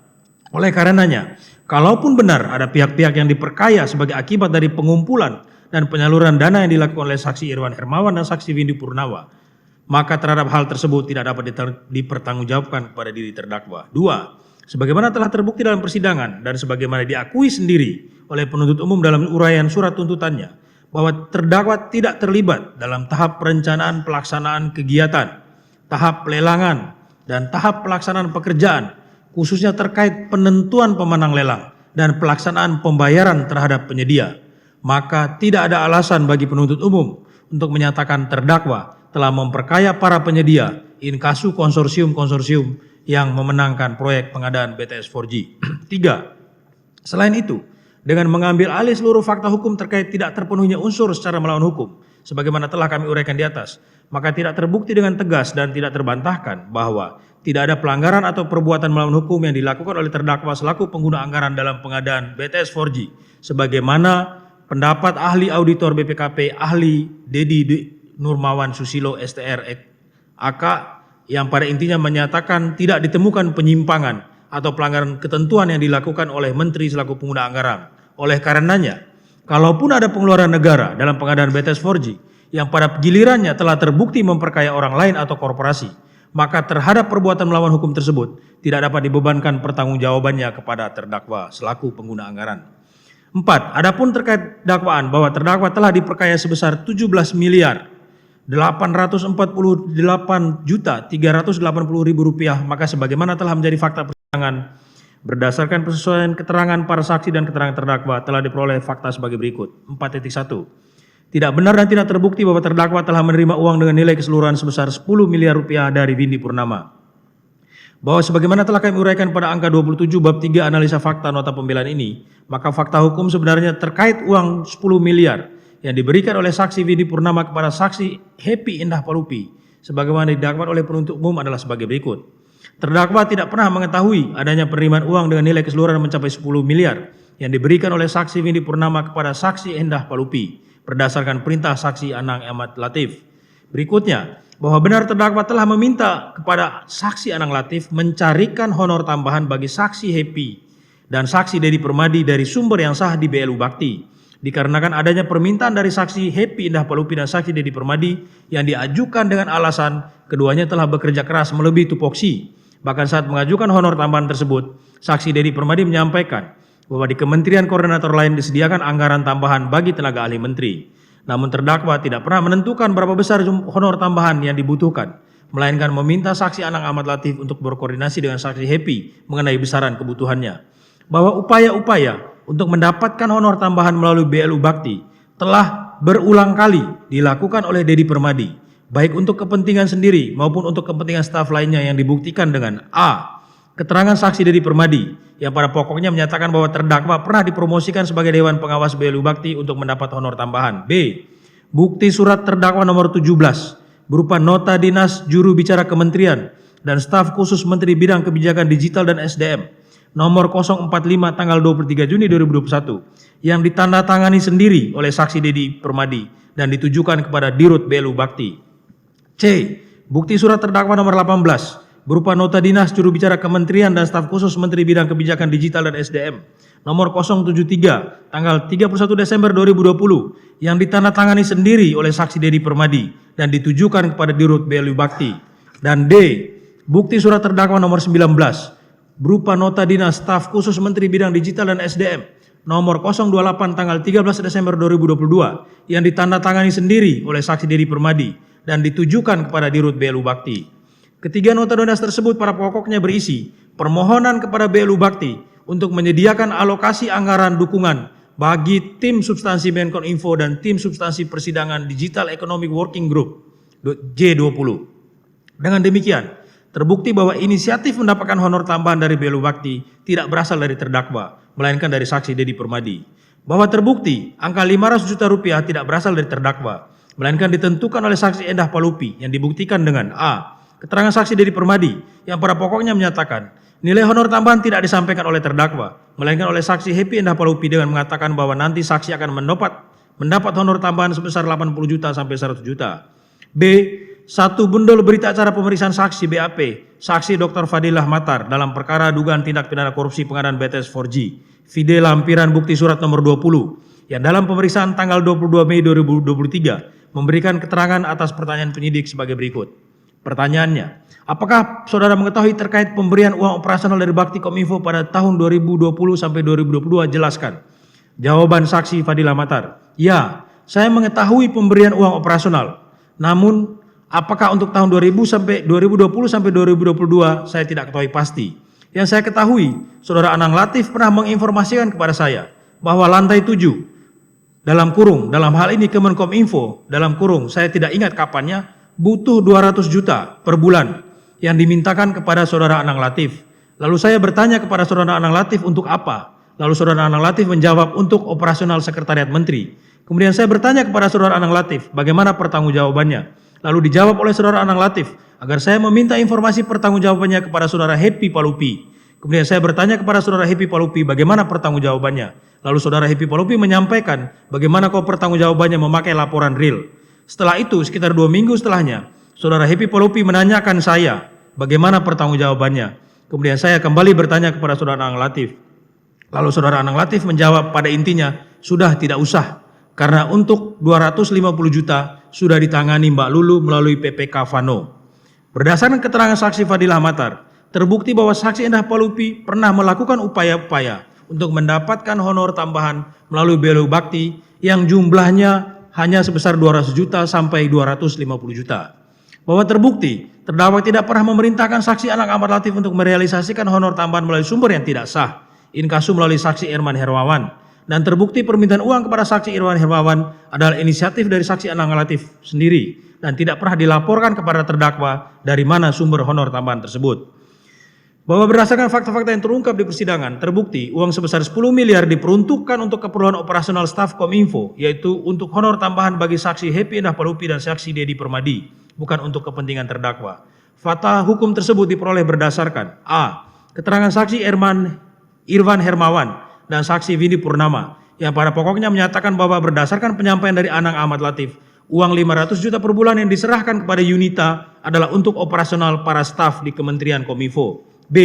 Oleh karenanya, kalaupun benar ada pihak-pihak yang diperkaya sebagai akibat dari pengumpulan dan penyaluran dana yang dilakukan oleh saksi Irwan Hermawan dan saksi Windy Purnama, maka terhadap hal tersebut tidak dapat dipertanggungjawabkan kepada diri terdakwa. 2. Sebagaimana telah terbukti dalam persidangan dan sebagaimana diakui sendiri oleh penuntut umum dalam uraian surat tuntutannya, bahwa terdakwa tidak terlibat dalam tahap perencanaan pelaksanaan kegiatan, tahap pelelangan, dan tahap pelaksanaan pekerjaan, khususnya terkait penentuan pemenang lelang dan pelaksanaan pembayaran terhadap penyedia, maka tidak ada alasan bagi penuntut umum untuk menyatakan terdakwa telah memperkaya para penyedia in casu konsorsium-konsorsium yang memenangkan proyek pengadaan BTS 4G. 3. Selain itu, dengan mengambil alih seluruh fakta hukum terkait tidak terpenuhnya unsur secara melawan hukum, sebagaimana telah kami uraikan di atas, maka tidak terbukti dengan tegas dan tidak terbantahkan bahwa tidak ada pelanggaran atau perbuatan melawan hukum yang dilakukan oleh terdakwa selaku pengguna anggaran dalam pengadaan BTS 4G, sebagaimana pendapat ahli auditor BPKP ahli Dedi Nurmawan Susilo STR AK yang pada intinya menyatakan tidak ditemukan penyimpangan atau pelanggaran ketentuan yang dilakukan oleh menteri selaku pengguna anggaran. Oleh karenanya, kalaupun ada pengeluaran negara dalam pengadaan BTS 4G yang pada gilirannya telah terbukti memperkaya orang lain atau korporasi, maka terhadap perbuatan melawan hukum tersebut tidak dapat dibebankan pertanggungjawabannya kepada terdakwa selaku pengguna anggaran. 4. Adapun terkait dakwaan bahwa terdakwa telah diperkaya sebesar 17 miliar 848.380.000 rupiah, maka sebagaimana telah menjadi fakta persidangan berdasarkan persesuaian keterangan para saksi dan keterangan terdakwa telah diperoleh fakta sebagai berikut. 4.1. Tidak benar dan tidak terbukti bahwa terdakwa telah menerima uang dengan nilai keseluruhan sebesar 10 miliar rupiah dari Windy Purnama. Bahwa sebagaimana telah kami uraikan pada angka 27 bab 3 analisa fakta nota pembelaan ini, maka fakta hukum sebenarnya terkait uang 10 miliar yang diberikan oleh saksi Windy Purnama kepada saksi Happy Indah Palupi sebagaimana didakwakan oleh penuntut umum adalah sebagai berikut. Terdakwa tidak pernah mengetahui adanya penerimaan uang dengan nilai keseluruhan mencapai 10 miliar yang diberikan oleh saksi Windy Purnama kepada saksi Indah Palupi berdasarkan perintah saksi Anang Ahmad Latif. Berikutnya, bahwa benar terdakwa telah meminta kepada saksi Anang Latif mencarikan honor tambahan bagi saksi Happy dan saksi Dedi Permadi dari sumber yang sah di BLU Bakti. Dikarenakan adanya permintaan dari saksi Happy Indah Palupi dan saksi Dedi Permadi yang diajukan dengan alasan keduanya telah bekerja keras melebihi tupoksi. Bahkan saat mengajukan honor tambahan tersebut, saksi Dedi Permadi menyampaikan bahwa di kementerian koordinator lain disediakan anggaran tambahan bagi tenaga ahli menteri. Namun terdakwa tidak pernah menentukan berapa besar honor tambahan yang dibutuhkan, melainkan meminta saksi Anang Ahmad Latif untuk berkoordinasi dengan saksi Happy mengenai besaran kebutuhannya. Bahwa upaya-upaya untuk mendapatkan honor tambahan melalui BLU Bakti telah berulang kali dilakukan oleh Dedi Permadi, baik untuk kepentingan sendiri maupun untuk kepentingan staf lainnya yang dibuktikan dengan A. Keterangan saksi Dedi Permadi yang pada pokoknya menyatakan bahwa terdakwa pernah dipromosikan sebagai Dewan Pengawas BLU Bakti untuk mendapat honor tambahan. B. Bukti surat terdakwa nomor 17 berupa nota dinas juru bicara kementerian dan staf khusus Menteri Bidang Kebijakan Digital dan SDM nomor 045 tanggal 23 Juni 2021 yang ditandatangani sendiri oleh saksi Dedi Permadi dan ditujukan kepada Dirut BLU Bakti. C. Bukti surat terdakwa nomor 18 berupa nota dinas juru bicara kementerian dan staf khusus Menteri Bidang Kebijakan Digital dan SDM nomor 073 tanggal 31 Desember 2020 yang ditandatangani sendiri oleh saksi Dedi Permadi dan ditujukan kepada Dirut BLU Bakti. Dan D. Bukti surat terdakwa nomor 19 berupa nota dinas staf khusus Menteri Bidang Digital dan SDM nomor 028 tanggal 13 Desember 2022 yang ditandatangani sendiri oleh saksi Dedi Permadi dan ditujukan kepada Dirut BLU Bakti. Ketiga nota dinas tersebut pada pokoknya berisi permohonan kepada BLU Bakti untuk menyediakan alokasi anggaran dukungan bagi tim substansi Menkominfo dan tim substansi persidangan Digital Economic Working Group J20. Dengan demikian, terbukti bahwa inisiatif mendapatkan honor tambahan dari BLU Bakti tidak berasal dari terdakwa, melainkan dari saksi Dedi Permadi. Bahwa terbukti angka 500 juta rupiah tidak berasal dari terdakwa, melainkan ditentukan oleh saksi Indah Palupi yang dibuktikan dengan A. Keterangan saksi Dedi Permadi yang pada pokoknya menyatakan nilai honor tambahan tidak disampaikan oleh terdakwa, melainkan oleh saksi Happy Indah Palupi dengan mengatakan bahwa nanti saksi akan mendapat honor tambahan sebesar 80 juta sampai 100 juta. B. Satu bundel berita acara pemeriksaan saksi BAP, saksi Dr. Fadilah Matar dalam perkara dugaan tindak pidana korupsi pengadaan BTS 4G, vide lampiran bukti surat nomor 20, yang dalam pemeriksaan tanggal 22 Mei 2023 memberikan keterangan atas pertanyaan penyidik sebagai berikut. Pertanyaannya, apakah saudara mengetahui terkait pemberian uang operasional dari Bakti Kominfo pada tahun 2020 sampai 2022? Jelaskan. Jawaban saksi Fadilah Matar, ya, saya mengetahui pemberian uang operasional. Namun, apakah untuk tahun 2020 sampai 2022 saya tidak ketahui pasti. Yang saya ketahui, saudara Anang Latif pernah menginformasikan kepada saya bahwa lantai 7 dalam kurung, dalam hal ini Kemenkominfo, dalam kurung, saya tidak ingat kapannya, butuh 200 juta per bulan yang dimintakan kepada saudara Anang Latif. Lalu saya bertanya kepada saudara Anang Latif untuk apa? Lalu saudara Anang Latif menjawab untuk operasional sekretariat menteri. Kemudian saya bertanya kepada saudara Anang Latif bagaimana pertanggungjawabannya. Lalu dijawab oleh saudara Anang Latif agar saya meminta informasi pertanggungjawabannya kepada saudara Happy Palupi. Kemudian saya bertanya kepada saudara Happy Palupi bagaimana pertanggungjawabannya. Lalu saudara Happy Palupi menyampaikan bagaimana kau pertanggungjawabannya memakai laporan real. Setelah itu sekitar 2 minggu setelahnya saudara Happy Palupi menanyakan saya bagaimana pertanggungjawabannya. Kemudian saya kembali bertanya kepada saudara Anang Latif. Lalu saudara Anang Latif menjawab pada intinya sudah tidak usah karena untuk 250 juta sudah ditangani Mbak Lulu melalui PPK Vano. Berdasarkan keterangan saksi Fadilah Matar, terbukti bahwa saksi Endah Palupi pernah melakukan upaya-upaya untuk mendapatkan honor tambahan melalui BLU Bakti yang jumlahnya hanya sebesar 200 juta sampai 250 juta. Bahwa terbukti terdakwa tidak pernah memerintahkan saksi Anang Ahmad Latif untuk merealisasikan honor tambahan melalui sumber yang tidak sah, inkasu melalui saksi Irman Hermawan, dan terbukti permintaan uang kepada saksi Irman Hermawan adalah inisiatif dari saksi Anang Latif sendiri dan tidak pernah dilaporkan kepada terdakwa dari mana sumber honor tambahan tersebut. Bahwa berdasarkan fakta-fakta yang terungkap di persidangan, terbukti uang sebesar 10 miliar diperuntukkan untuk keperluan operasional staf Kominfo, yaitu untuk honor tambahan bagi saksi Happy Endah Palupi dan saksi Dedi Permadi, bukan untuk kepentingan terdakwa. Fakta hukum tersebut diperoleh berdasarkan a. Keterangan saksi Irwan Hermawan dan saksi Vindi Purnama yang pada pokoknya menyatakan bahwa berdasarkan penyampaian dari Anang Ahmad Latif, uang 500 juta per bulan yang diserahkan kepada Yunita adalah untuk operasional para staf di Kementerian Kominfo. B.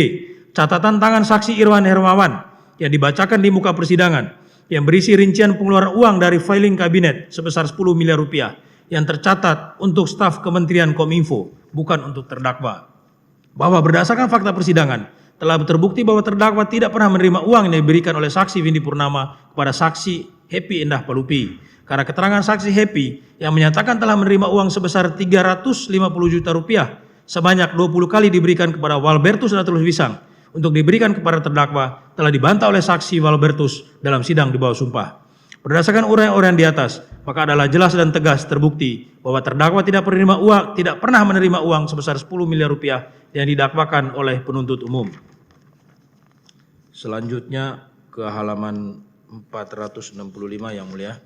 Catatan tangan saksi Irwan Hermawan yang dibacakan di muka persidangan yang berisi rincian pengeluaran uang dari filing kabinet sebesar 10 miliar rupiah yang tercatat untuk staf Kementerian Kominfo, bukan untuk terdakwa. Bahwa berdasarkan fakta persidangan, telah terbukti bahwa terdakwa tidak pernah menerima uang yang diberikan oleh saksi Vindi Purnama kepada saksi Happy Endah Palupi. Karena keterangan saksi Happy yang menyatakan telah menerima uang sebesar 350 juta rupiah sebanyak 20 kali diberikan kepada Walbertus Natulus Wisang untuk diberikan kepada terdakwa telah dibantah oleh saksi Walbertus dalam sidang di bawah sumpah. Berdasarkan uraian-uraian di atas, maka adalah jelas dan tegas terbukti bahwa terdakwa tidak pernah menerima uang sebesar 10 miliar rupiah yang didakwakan oleh penuntut umum. Selanjutnya ke halaman 465 yang mulia.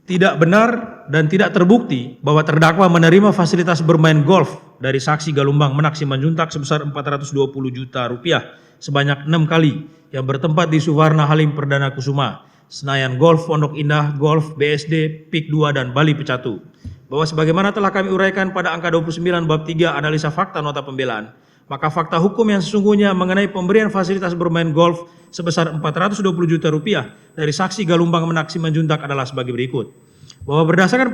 Tidak benar dan tidak terbukti bahwa terdakwa menerima fasilitas bermain golf dari saksi Galumbang Menak Simanjuntak sebesar 420 juta rupiah sebanyak 6 kali yang bertempat di Suwarna Halim Perdana Kusuma, Senayan Golf, Pondok Indah Golf, BSD, PIK 2 dan Bali Pecatu. Bahwa sebagaimana telah kami uraikan pada angka 29 bab 3 analisa fakta nota pembelaan, maka fakta hukum yang sesungguhnya mengenai pemberian fasilitas bermain golf sebesar 420 juta rupiah dari saksi Galumbang Menak Simanjuntak adalah sebagai berikut. Bahwa berdasarkan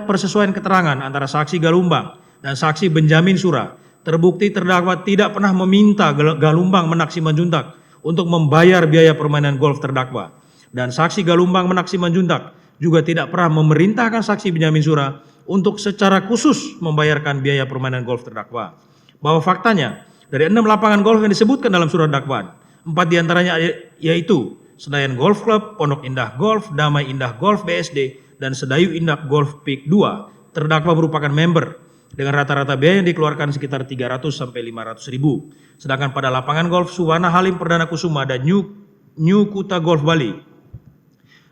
persesuaian keterangan antara saksi Galumbang dan saksi Benjamin Sura, terbukti terdakwa tidak pernah meminta Galumbang Menak Simanjuntak untuk membayar biaya permainan golf terdakwa. Dan saksi Galumbang Menak Simanjuntak juga tidak pernah memerintahkan saksi Benjamin Sura untuk secara khusus membayarkan biaya permainan golf terdakwa. Bahwa faktanya, dari 6 lapangan golf yang disebutkan dalam surat dakwaan, 4 diantaranya yaitu Senayan Golf Club, Pondok Indah Golf, Damai Indah Golf BSD, dan Sedayu Indah Golf PIK 2, terdakwa merupakan member dengan rata-rata biaya yang dikeluarkan sekitar 300 sampai 500 ribu. Sedangkan pada lapangan golf Suwana Halim Perdana Kusuma dan New Kuta Golf Bali,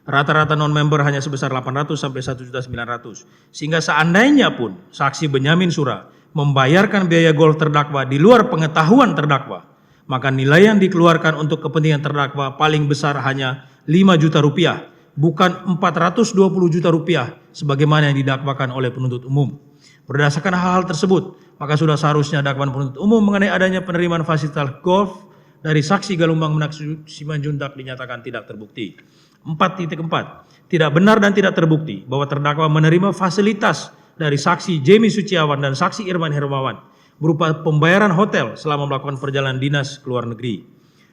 rata-rata non-member hanya sebesar 800 sampai 1.900.000. Sehingga seandainya pun saksi Benyamin Sura membayarkan biaya golf terdakwa di luar pengetahuan terdakwa, maka nilai yang dikeluarkan untuk kepentingan terdakwa paling besar hanya 5 juta rupiah, bukan 420 juta rupiah sebagaimana yang didakwakan oleh penuntut umum. Berdasarkan hal-hal tersebut, maka sudah seharusnya dakwaan penuntut umum mengenai adanya penerimaan fasilitas golf dari saksi Galumbang Menak Simanjuntak dinyatakan tidak terbukti. 4.4. Tidak benar dan tidak terbukti bahwa terdakwa menerima fasilitas dari saksi Jamie Suciawan dan saksi Irman Hermawan berupa pembayaran hotel selama melakukan perjalanan dinas ke luar negeri.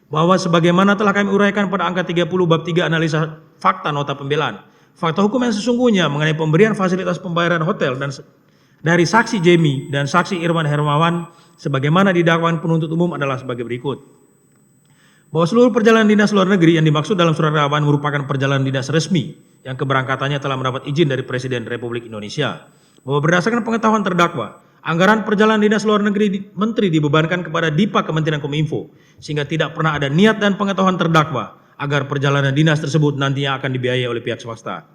Bahwa sebagaimana telah kami uraikan pada angka 30 bab 3 analisa fakta nota pembelaan, fakta hukum yang sesungguhnya mengenai pemberian fasilitas pembayaran hotel dan dari saksi Jamie dan saksi Irman Hermawan sebagaimana didakwakan penuntut umum adalah sebagai berikut. Bahwa seluruh perjalanan dinas luar negeri yang dimaksud dalam surat dakwaan merupakan perjalanan dinas resmi yang keberangkatannya telah mendapat izin dari Presiden Republik Indonesia. Bahwa berdasarkan pengetahuan terdakwa, anggaran perjalanan dinas luar negeri menteri dibebankan kepada Dipa Kementerian Kominfo, sehingga tidak pernah ada niat dan pengetahuan terdakwa agar perjalanan dinas tersebut nantinya akan dibiayai oleh pihak swasta.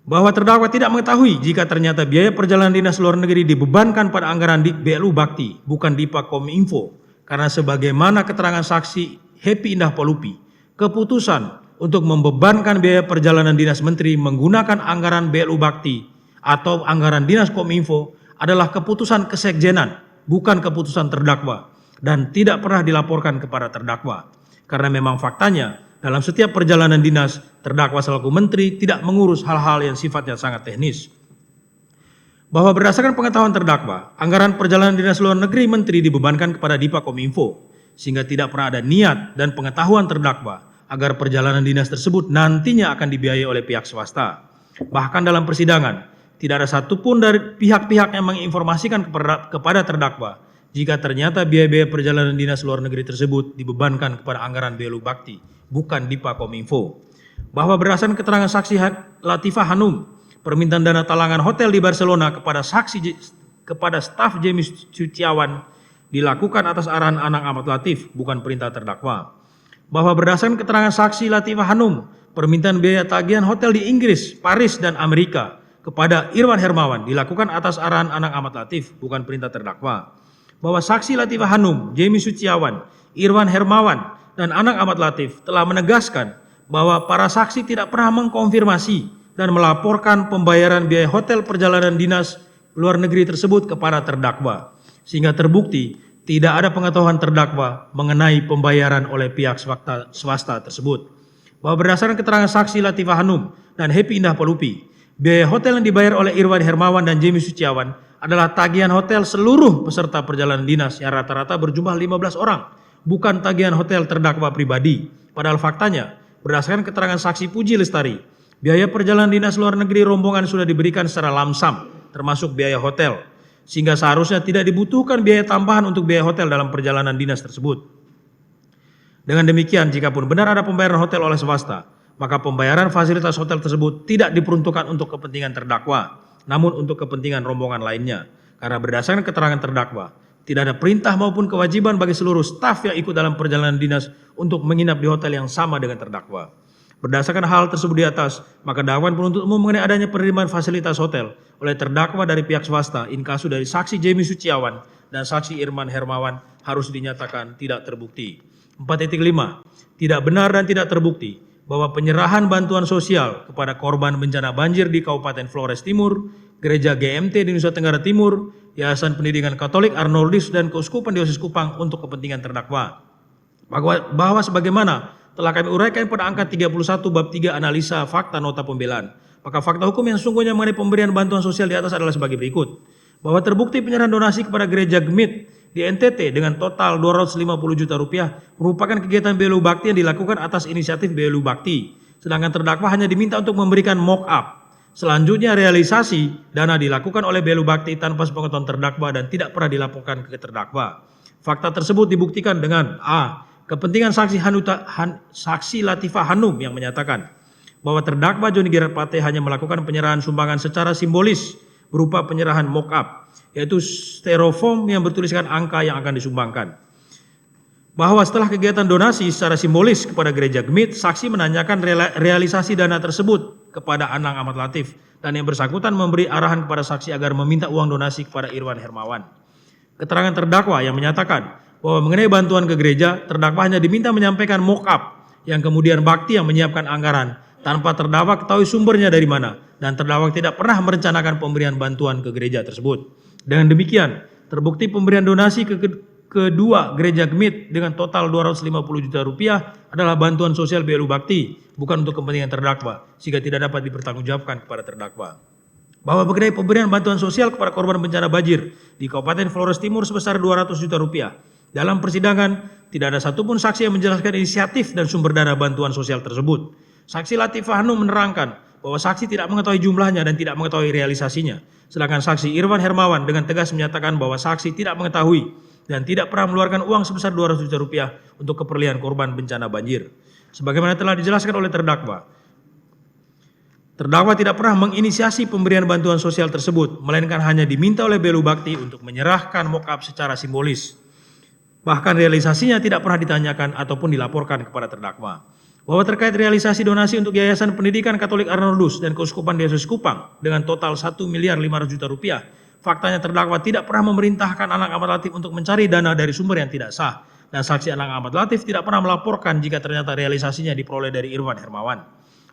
Bahwa terdakwa tidak mengetahui jika ternyata biaya perjalanan dinas luar negeri dibebankan pada anggaran BLU Bakti, bukan Dipa Kominfo, karena sebagaimana keterangan saksi Happy Endah Palupi, keputusan untuk membebankan biaya perjalanan dinas menteri menggunakan anggaran BLU Bakti atau anggaran dinas Kominfo adalah keputusan kesekjenan, bukan keputusan terdakwa, dan tidak pernah dilaporkan kepada terdakwa. Karena memang faktanya, dalam setiap perjalanan dinas, terdakwa selaku menteri tidak mengurus hal-hal yang sifatnya sangat teknis. bahwa berdasarkan pengetahuan terdakwa, anggaran perjalanan dinas luar negeri menteri dibebankan kepada Dipa Kominfo, sehingga tidak pernah ada niat dan pengetahuan terdakwa agar perjalanan dinas tersebut nantinya akan dibiayai oleh pihak swasta. Bahkan dalam persidangan, tidak ada satupun dari pihak-pihak yang menginformasikan kepada terdakwa jika ternyata biaya-biaya perjalanan dinas luar negeri tersebut dibebankan kepada anggaran Belu Bakti, bukan Dipa Kominfo. Bahwa berdasarkan keterangan saksi Latifah Hanum, permintaan dana talangan hotel di Barcelona kepada staf Jamie Suciawan dilakukan atas arahan Anang Ahmad Latif, bukan perintah terdakwa. Bahwa berdasarkan keterangan saksi Latifah Hanum, permintaan biaya tagihan hotel di Inggris, Paris, dan Amerika kepada Irwan Hermawan dilakukan atas arahan Anang Ahmad Latif, bukan perintah terdakwa. Bahwa saksi Latifah Hanum, Jamie Suciawan, Irwan Hermawan, dan Anang Ahmad Latif telah menegaskan bahwa para saksi tidak pernah mengkonfirmasi dan melaporkan pembayaran biaya hotel perjalanan dinas luar negeri tersebut kepada terdakwa, sehingga terbukti tidak ada pengetahuan terdakwa mengenai pembayaran oleh pihak swasta tersebut. Bahwa berdasarkan keterangan saksi Latifah Hanum dan Happy Indah Palupi, biaya hotel yang dibayar oleh Irwan Hermawan dan Jamie Suciawan adalah tagihan hotel seluruh peserta perjalanan dinas yang rata-rata berjumlah 15 orang, bukan tagihan hotel terdakwa pribadi. Padahal faktanya, berdasarkan keterangan saksi Puji Lestari, biaya perjalanan dinas luar negeri rombongan sudah diberikan secara lamsam, termasuk biaya hotel, sehingga seharusnya tidak dibutuhkan biaya tambahan untuk biaya hotel dalam perjalanan dinas tersebut. Dengan demikian, jikapun benar ada pembayaran hotel oleh swasta, maka pembayaran fasilitas hotel tersebut tidak diperuntukkan untuk kepentingan terdakwa, namun untuk kepentingan rombongan lainnya. Karena berdasarkan keterangan terdakwa, tidak ada perintah maupun kewajiban bagi seluruh staf yang ikut dalam perjalanan dinas untuk menginap di hotel yang sama dengan terdakwa. Berdasarkan hal tersebut di atas, maka dakwaan penuntut umum mengenai adanya penerimaan fasilitas hotel oleh terdakwa dari pihak swasta inkasu dari saksi Jamie Suciawan dan saksi Irwan Hermawan harus dinyatakan tidak terbukti. 4.5. Tidak benar dan tidak terbukti bahwa penyerahan bantuan sosial kepada korban bencana banjir di Kabupaten Flores Timur, Gereja GMT di Nusa Tenggara Timur, Yayasan Pendidikan Katolik Arnoldus dan Keuskupan Diosis Kupang untuk kepentingan terdakwa. Bahwa sebagaimana telah kami uraikan pada angka 31 bab 3 analisa fakta nota pembelaan, maka fakta hukum yang sesungguhnya mengenai pemberian bantuan sosial di atas adalah sebagai berikut. Bahwa terbukti penyerahan donasi kepada gereja GMIT di NTT dengan total 250 juta rupiah merupakan kegiatan Belu Bakti yang dilakukan atas inisiatif Belu Bakti, sedangkan terdakwa hanya diminta untuk memberikan mock up. Selanjutnya realisasi dana dilakukan oleh Belu Bakti tanpa sepengetahuan terdakwa dan tidak pernah dilaporkan ke terdakwa. Fakta tersebut dibuktikan dengan A. Kepentingan saksi Latifah Hanum yang menyatakan bahwa terdakwa Joni Gerard Plate hanya melakukan penyerahan sumbangan secara simbolis berupa penyerahan mock up, yaitu styrofoam yang bertuliskan angka yang akan disumbangkan. Bahwa setelah kegiatan donasi secara simbolis kepada gereja GMIT, saksi menanyakan realisasi dana tersebut kepada Anang Ahmad Latif dan yang bersangkutan memberi arahan kepada saksi agar meminta uang donasi kepada Irwan Hermawan. Keterangan terdakwa yang menyatakan bahwa mengenai bantuan ke gereja, terdakwa hanya diminta menyampaikan mock up yang kemudian Bakti yang menyiapkan anggaran tanpa terdakwa ketahui sumbernya dari mana dan terdakwa tidak pernah merencanakan pemberian bantuan ke gereja tersebut. Dengan demikian, terbukti pemberian donasi ke kedua gereja GMIT dengan total 250 juta rupiah adalah bantuan sosial Belu Bakti, bukan untuk kepentingan terdakwa, sehingga tidak dapat dipertanggungjawabkan kepada terdakwa. Bahwa mengenai pemberian bantuan sosial kepada korban bencana banjir di Kabupaten Flores Timur sebesar 200 juta rupiah. Dalam persidangan, tidak ada satupun saksi yang menjelaskan inisiatif dan sumber dana bantuan sosial tersebut. Saksi Latifah Hanum menerangkan bahwa saksi tidak mengetahui jumlahnya dan tidak mengetahui realisasinya. Sedangkan saksi Irwan Hermawan dengan tegas menyatakan bahwa saksi tidak mengetahui dan tidak pernah mengeluarkan uang sebesar 200 juta rupiah untuk keperluan korban bencana banjir. Sebagaimana telah dijelaskan oleh terdakwa, terdakwa tidak pernah menginisiasi pemberian bantuan sosial tersebut, melainkan hanya diminta oleh Belu Bakti untuk menyerahkan mock up secara simbolis. Bahkan realisasinya tidak pernah ditanyakan ataupun dilaporkan kepada terdakwa. Bahwa terkait realisasi donasi untuk Yayasan Pendidikan Katolik Arnoldus dan Keuskupan Diosis Kupang dengan total 1.500.000 juta rupiah, faktanya terdakwa tidak pernah memerintahkan Anang Ahmad Latif untuk mencari dana dari sumber yang tidak sah, dan saksi Anang Ahmad Latif tidak pernah melaporkan jika ternyata realisasinya diperoleh dari Irwan Hermawan.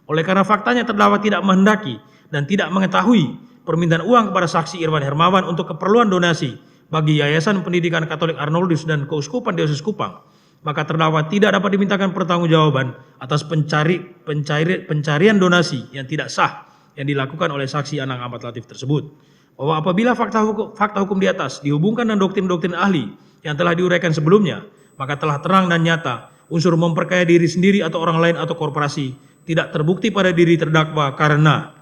Oleh karena faktanya terdakwa tidak menghendaki dan tidak mengetahui permintaan uang kepada saksi Irwan Hermawan untuk keperluan donasi bagi Yayasan Pendidikan Katolik Arnoldus dan Keuskupan Diosis Kupang, maka terdakwa tidak dapat dimintakan pertanggungjawaban atas pencarian donasi yang tidak sah yang dilakukan oleh saksi Anang Ahmad Latif tersebut. bahwa apabila fakta hukum di atas dihubungkan dengan doktrin-doktrin ahli yang telah diuraikan sebelumnya, maka telah terang dan nyata unsur memperkaya diri sendiri atau orang lain atau korporasi tidak terbukti pada diri terdakwa karena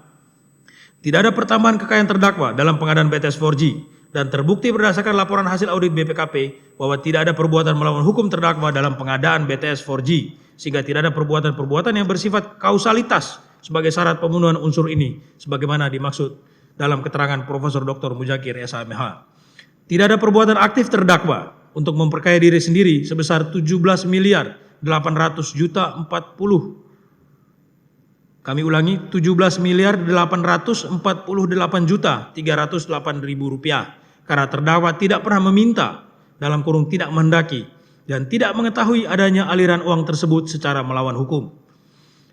tidak ada pertambahan kekayaan terdakwa dalam pengadaan BTS 4G dan terbukti berdasarkan laporan hasil audit BPKP bahwa tidak ada perbuatan melawan hukum terdakwa dalam pengadaan BTS 4G, sehingga tidak ada perbuatan-perbuatan yang bersifat kausalitas sebagai syarat pemenuhan unsur ini sebagaimana dimaksud dalam keterangan Profesor Dr. Muzakir SHMH. Tidak ada perbuatan aktif terdakwa untuk memperkaya diri sendiri sebesar 17 miliar 800 juta 40. Kami ulangi, 17 miliar 848 juta 308 ribu rupiah. Karena terdakwa tidak pernah meminta, dalam kurung tidak menghendaki, dan tidak mengetahui adanya aliran uang tersebut secara melawan hukum.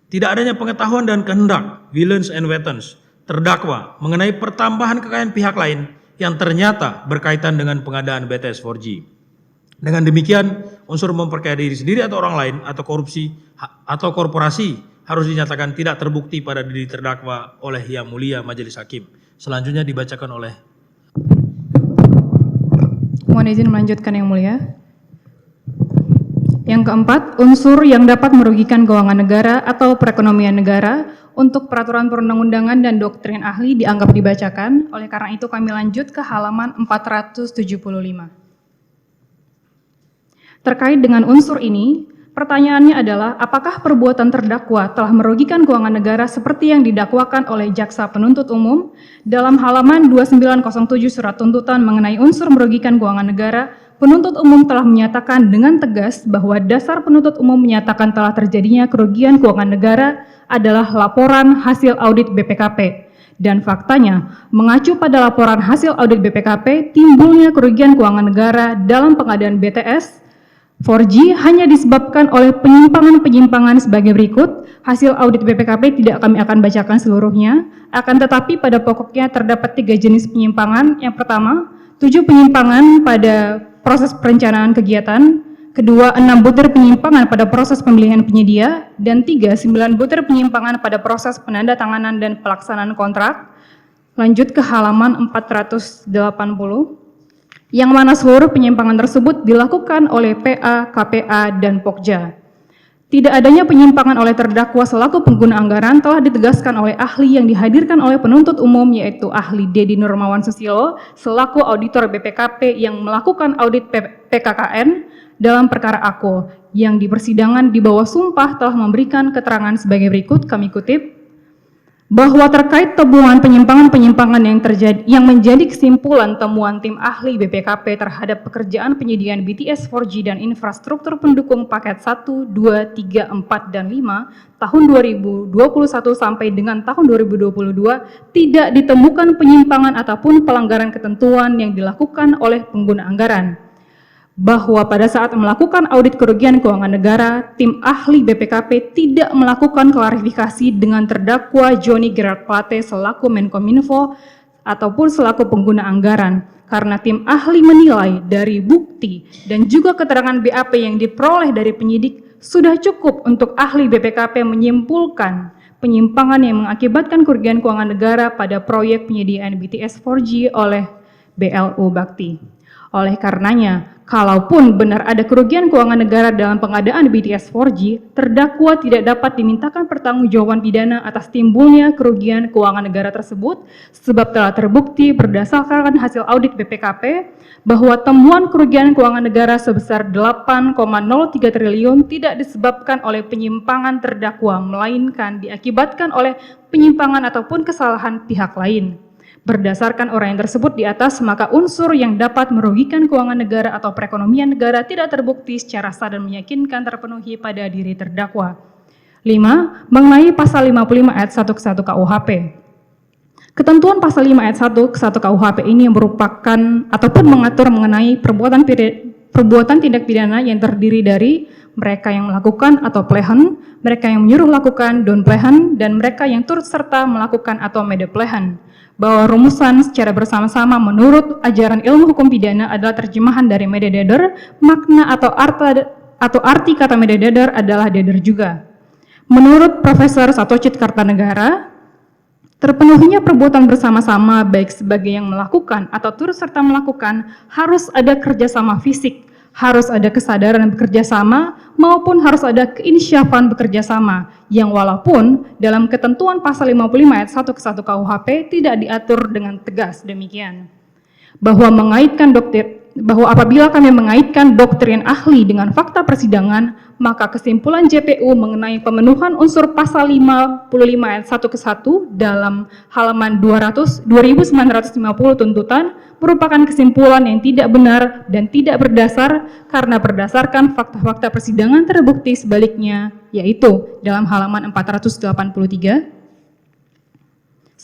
Tidak adanya pengetahuan dan kehendak, willens and wettens, terdakwa mengenai pertambahan kekayaan pihak lain yang ternyata berkaitan dengan pengadaan BTS 4G. Dengan demikian, unsur memperkaya diri sendiri atau orang lain atau korupsi atau korporasi harus dinyatakan tidak terbukti pada diri terdakwa oleh Yang Mulia Majelis Hakim. Selanjutnya dibacakan oleh. Mohon izin melanjutkan Yang Mulia. Yang keempat, unsur yang dapat merugikan keuangan negara atau perekonomian negara untuk peraturan perundang-undangan dan doktrin ahli dianggap dibacakan. Oleh karena itu kami lanjut ke halaman 475. Terkait dengan unsur ini, pertanyaannya adalah apakah perbuatan terdakwa telah merugikan keuangan negara seperti yang didakwakan oleh jaksa penuntut umum dalam halaman 2907 surat tuntutan mengenai unsur merugikan keuangan negara. Penuntut umum telah menyatakan dengan tegas bahwa dasar penuntut umum menyatakan telah terjadinya kerugian keuangan negara adalah laporan hasil audit BPKP. Dan faktanya, mengacu pada laporan hasil audit BPKP, timbulnya kerugian keuangan negara dalam pengadaan BTS 4G hanya disebabkan oleh penyimpangan-penyimpangan sebagai berikut. Hasil audit BPKP tidak kami akan bacakan seluruhnya, akan tetapi pada pokoknya terdapat 3 jenis penyimpangan. Yang pertama, 7 penyimpangan pada proses perencanaan kegiatan, kedua 6 butir penyimpangan pada proses pemilihan penyedia, dan 9 butir penyimpangan pada proses penandatanganan dan pelaksanaan kontrak. Lanjut ke halaman 480, yang mana seluruh penyimpangan tersebut dilakukan oleh PA, KPA, dan Pokja. Tidak adanya penyimpangan oleh terdakwa selaku pengguna anggaran telah ditegaskan oleh ahli yang dihadirkan oleh penuntut umum, yaitu ahli Dedi Nurmawan Susilo selaku auditor BPKP yang melakukan audit PKKN dalam perkara AKO yang di persidangan di bawah sumpah telah memberikan keterangan sebagai berikut, kami kutip, bahwa terkait temuan penyimpangan-penyimpangan yang menjadi kesimpulan temuan tim ahli BPKP terhadap pekerjaan penyediaan BTS 4G dan infrastruktur pendukung paket 1, 2, 3, 4, dan 5 tahun 2021 sampai dengan tahun 2022 tidak ditemukan penyimpangan ataupun pelanggaran ketentuan yang dilakukan oleh pengguna anggaran. Bahwa pada saat melakukan audit kerugian keuangan negara, tim ahli BPKP tidak melakukan klarifikasi dengan terdakwa Johnny Gerard Plate selaku Menkominfo ataupun selaku pengguna anggaran, karena tim ahli menilai dari bukti dan juga keterangan BAP yang diperoleh dari penyidik sudah cukup untuk ahli BPKP menyimpulkan penyimpangan yang mengakibatkan kerugian keuangan negara pada proyek penyediaan BTS 4G oleh BLU Bakti. Oleh karenanya, kalaupun benar ada kerugian keuangan negara dalam pengadaan BTS 4G, terdakwa tidak dapat dimintakan pertanggungjawaban pidana atas timbulnya kerugian keuangan negara tersebut, sebab telah terbukti berdasarkan hasil audit BPKP bahwa temuan kerugian keuangan negara sebesar 8,03 triliun tidak disebabkan oleh penyimpangan terdakwa, melainkan diakibatkan oleh penyimpangan ataupun kesalahan pihak lain. Berdasarkan uraian tersebut di atas, maka unsur yang dapat merugikan keuangan negara atau perekonomian negara tidak terbukti secara sah dan meyakinkan terpenuhi pada diri terdakwa. 5. Mengenai pasal 55 ayat 1 ke 1 KUHP. Ketentuan pasal 5 ayat 1 ke 1 KUHP ini merupakan ataupun mengatur mengenai perbuatan tindak pidana yang terdiri dari mereka yang melakukan atau plehen, mereka yang menyuruh lakukan don plehen, dan mereka yang turut serta melakukan atau mede plehen. Bahwa rumusan secara bersama-sama menurut ajaran ilmu hukum pidana adalah terjemahan dari mede deder, makna atau arti kata mede deder adalah deder juga. Menurut Profesor Satocit Kartanegara, Terpenuhinya perbuatan bersama-sama baik sebagai yang melakukan atau turut serta melakukan harus ada kerjasama fisik, harus ada kesadaran bekerja sama, maupun harus ada keinsyafan bekerja sama, yang walaupun dalam ketentuan pasal 55 ayat 1 ke 1 KUHP tidak diatur dengan tegas demikian. Bahwa apabila kami mengaitkan doktrin ahli dengan fakta persidangan, maka kesimpulan JPU mengenai pemenuhan unsur pasal 55 ayat 1 ke 1 dalam halaman 2950 tuntutan merupakan kesimpulan yang tidak benar dan tidak berdasar karena berdasarkan fakta-fakta persidangan terbukti sebaliknya, yaitu dalam halaman 483.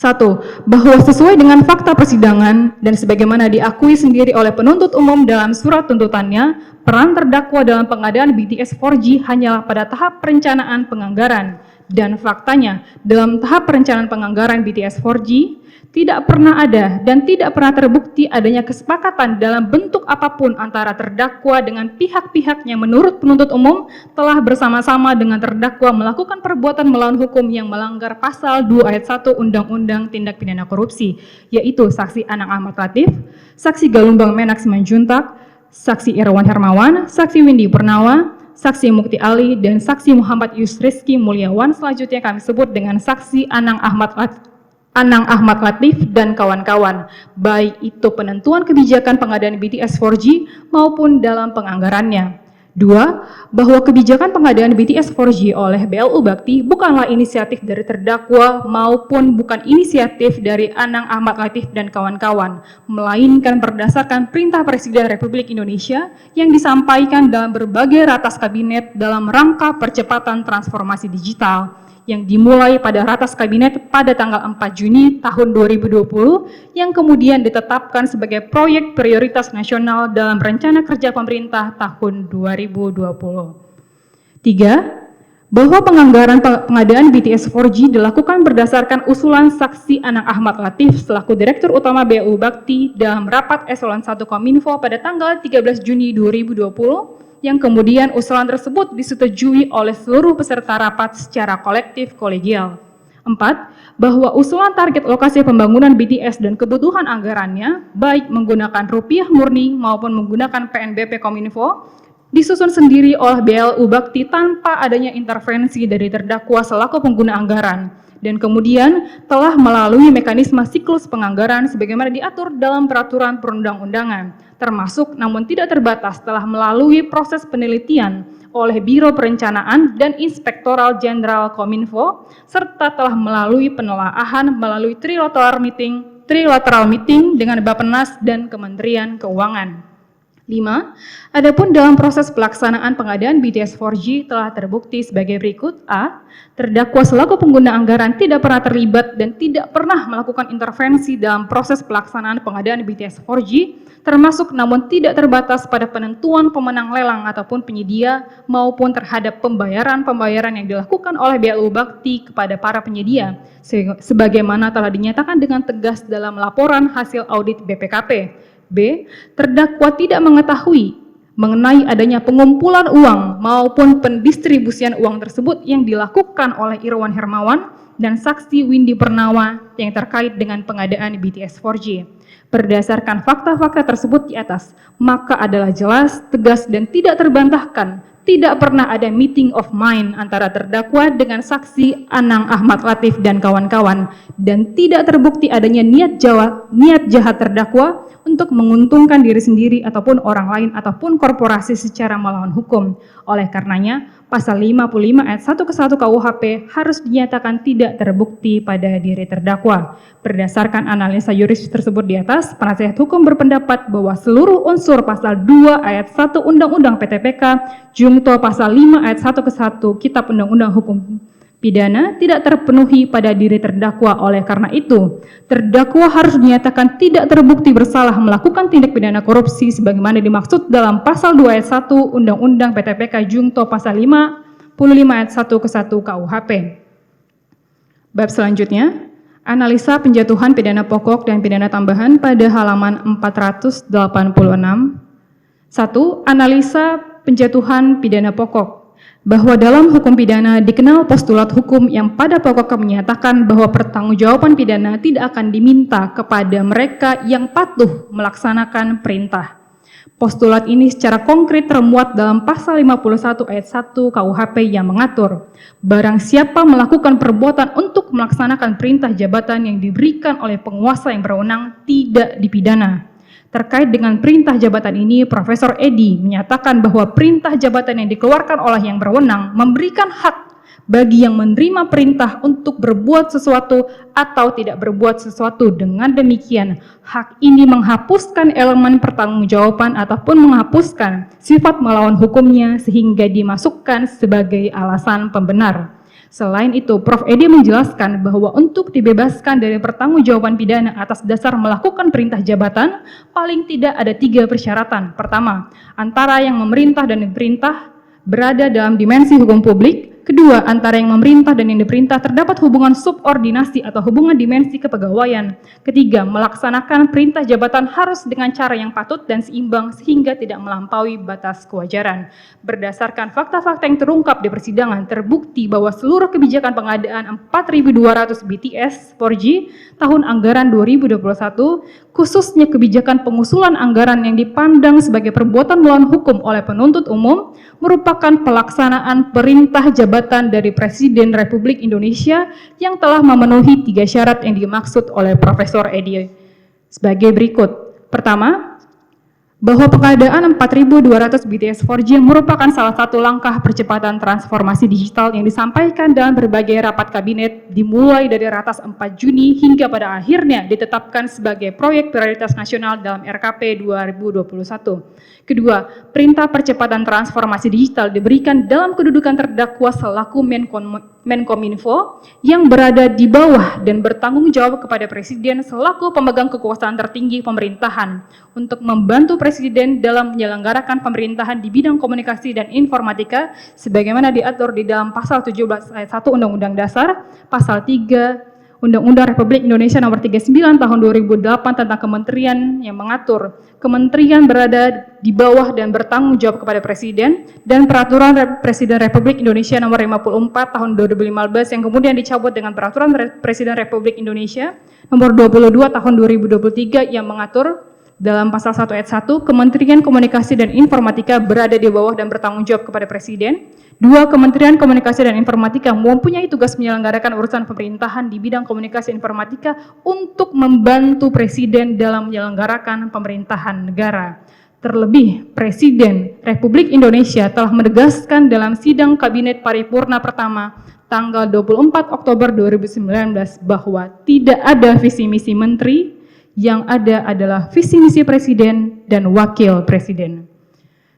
1. Bahwa sesuai dengan fakta persidangan dan sebagaimana diakui sendiri oleh penuntut umum dalam surat tuntutannya, peran terdakwa dalam pengadaan BTS 4G hanyalah pada tahap perencanaan penganggaran. Dan faktanya, dalam tahap perencanaan penganggaran BTS 4G, tidak pernah ada dan tidak pernah terbukti adanya kesepakatan dalam bentuk apapun antara terdakwa dengan pihak-pihak yang menurut penuntut umum telah bersama-sama dengan terdakwa melakukan perbuatan melawan hukum yang melanggar pasal 2 ayat 1 Undang-Undang Tindak Pidana Korupsi, yaitu saksi Anang Ahmad Latif, saksi Galumbang Menak Simanjuntak, saksi Irwan Hermawan, saksi Windy Purnawa, saksi Mukti Ali, dan saksi Muhammad Yusrizki Mulyawan. Selanjutnya kami sebut dengan saksi Anang Ahmad Latif dan kawan-kawan, baik itu penentuan kebijakan pengadaan BTS 4G maupun dalam penganggarannya. 2. Bahwa kebijakan pengadaan BTS 4G oleh BLU Bakti bukanlah inisiatif dari terdakwa maupun bukan inisiatif dari Anang Ahmad Latif dan kawan-kawan, melainkan berdasarkan perintah Presiden Republik Indonesia yang disampaikan dalam berbagai ratas kabinet dalam rangka percepatan transformasi digital, yang dimulai pada ratas kabinet pada tanggal 4 Juni tahun 2020 yang kemudian ditetapkan sebagai proyek prioritas nasional dalam rencana kerja pemerintah tahun 2020. 3. Bahwa penganggaran pengadaan BTS 4G dilakukan berdasarkan usulan saksi Anang Ahmad Latif selaku Direktur Utama BLU Bakti dalam rapat eselon 1 Kominfo pada tanggal 13 Juni 2020 yang kemudian usulan tersebut disetujui oleh seluruh peserta rapat secara kolektif kolegial. 4. Bahwa usulan target lokasi pembangunan BTS dan kebutuhan anggarannya, baik menggunakan rupiah murni maupun menggunakan PNBP Kominfo, disusun sendiri oleh BLU Bakti tanpa adanya intervensi dari terdakwa selaku pengguna anggaran, dan kemudian telah melalui mekanisme siklus penganggaran sebagaimana diatur dalam peraturan perundang-undangan, termasuk namun tidak terbatas telah melalui proses penelitian oleh Biro Perencanaan dan Inspektoral Jenderal Kominfo, serta telah melalui penelaahan melalui trilateral meeting dengan Bappenas dan Kementerian Keuangan. 5. Adapun dalam proses pelaksanaan pengadaan BTS 4G telah terbukti sebagai berikut. A. Terdakwa selaku pengguna anggaran tidak pernah terlibat dan tidak pernah melakukan intervensi dalam proses pelaksanaan pengadaan BTS 4G, termasuk namun tidak terbatas pada penentuan pemenang lelang ataupun penyedia maupun terhadap pembayaran yang dilakukan oleh BLU Bakti kepada para penyedia, sebagaimana telah dinyatakan dengan tegas dalam laporan hasil audit BPKP. B. Terdakwa tidak mengetahui mengenai adanya pengumpulan uang maupun pendistribusian uang tersebut yang dilakukan oleh Irwan Hermawan dan saksi Windy Purnawa yang terkait dengan pengadaan BTS 4G. Berdasarkan fakta-fakta tersebut di atas, maka adalah jelas, tegas, dan tidak terbantahkan tidak pernah ada meeting of mind antara terdakwa dengan saksi Anang Ahmad Latif dan kawan-kawan, dan tidak terbukti adanya niat jahat terdakwa untuk menguntungkan diri sendiri ataupun orang lain ataupun korporasi secara melawan hukum. Oleh karenanya, pasal 55 ayat 1 ke 1 KUHP harus dinyatakan tidak terbukti pada diri terdakwa. Berdasarkan analisa yuris tersebut di atas, penasihat hukum berpendapat bahwa seluruh unsur pasal 2 ayat 1 Undang-Undang PTPK jungto pasal 5 ayat 1 ke 1 Kitab Undang-Undang Hukum Pidana tidak terpenuhi pada diri terdakwa. Oleh karena itu, terdakwa harus dinyatakan tidak terbukti bersalah melakukan tindak pidana korupsi sebagaimana dimaksud dalam pasal 2 ayat 1 Undang-Undang PTPK jungto pasal 55 ayat 1 ke 1 KUHP. Bab selanjutnya, analisa penjatuhan pidana pokok dan pidana tambahan pada halaman 486. 1. Analisa penjatuhan pidana pokok. bahwa dalam hukum pidana dikenal postulat hukum yang pada pokoknya menyatakan bahwa pertanggungjawaban pidana tidak akan diminta kepada mereka yang patuh melaksanakan perintah. Postulat ini secara konkret termuat dalam pasal 51 ayat 1 KUHP yang mengatur barang siapa melakukan perbuatan untuk melaksanakan perintah jabatan yang diberikan oleh penguasa yang berwenang tidak dipidana. Terkait dengan perintah jabatan ini, Profesor Edi menyatakan bahwa perintah jabatan yang dikeluarkan oleh yang berwenang memberikan hak bagi yang menerima perintah untuk berbuat sesuatu atau tidak berbuat sesuatu. Dengan demikian, hak ini menghapuskan elemen pertanggungjawaban ataupun menghapuskan sifat melawan hukumnya sehingga dimasukkan sebagai alasan pembenar. Selain itu, Prof. Edi menjelaskan bahwa untuk dibebaskan dari pertanggungjawaban pidana atas dasar melakukan perintah jabatan, paling tidak ada 3 persyaratan. Pertama, antara yang memerintah dan diperintah berada dalam dimensi hukum publik. Kedua, antara yang memerintah dan yang diperintah terdapat hubungan subordinasi atau hubungan dimensi kepegawaian. Ketiga, melaksanakan perintah jabatan harus dengan cara yang patut dan seimbang sehingga tidak melampaui batas kewajaran. Berdasarkan fakta-fakta yang terungkap di persidangan, terbukti bahwa seluruh kebijakan pengadaan 4.200 BTS 4G tahun anggaran 2021, khususnya kebijakan pengusulan anggaran yang dipandang sebagai perbuatan melawan hukum oleh penuntut umum, merupakan pelaksanaan perintah jabatan dari Presiden Republik Indonesia yang telah memenuhi 3 syarat yang dimaksud oleh Profesor Edi sebagai berikut. Pertama, bahwa pengadaan 4.200 BTS 4G merupakan salah satu langkah percepatan transformasi digital yang disampaikan dalam berbagai rapat kabinet dimulai dari ratas 4 Juni hingga pada akhirnya ditetapkan sebagai proyek prioritas nasional dalam RKP 2021. Kedua, perintah percepatan transformasi digital diberikan dalam kedudukan terdakwa selaku Menkominfo yang berada di bawah dan bertanggung jawab kepada Presiden selaku pemegang kekuasaan tertinggi pemerintahan untuk membantu Presiden dalam menyelenggarakan pemerintahan di bidang komunikasi dan informatika sebagaimana diatur di dalam pasal 17 ayat 1 Undang-Undang Dasar, pasal 3 Undang-Undang Republik Indonesia Nomor 39 Tahun 2008 tentang kementerian yang mengatur kementerian berada di bawah dan bertanggung jawab kepada Presiden, dan Peraturan Presiden Republik Indonesia Nomor 54 Tahun 2015 yang kemudian dicabut dengan Peraturan Presiden Republik Indonesia Nomor 22 Tahun 2023 yang mengatur dalam pasal 1 ayat 1, Kementerian Komunikasi dan Informatika berada di bawah dan bertanggung jawab kepada Presiden. 2. Kementerian Komunikasi dan Informatika mempunyai tugas menyelenggarakan urusan pemerintahan di bidang komunikasi informatika untuk membantu Presiden dalam menyelenggarakan pemerintahan negara. Terlebih, Presiden Republik Indonesia telah menegaskan dalam sidang Kabinet Paripurna pertama tanggal 24 Oktober 2019 bahwa tidak ada visi misi menteri, yang ada adalah visi misi Presiden dan Wakil Presiden.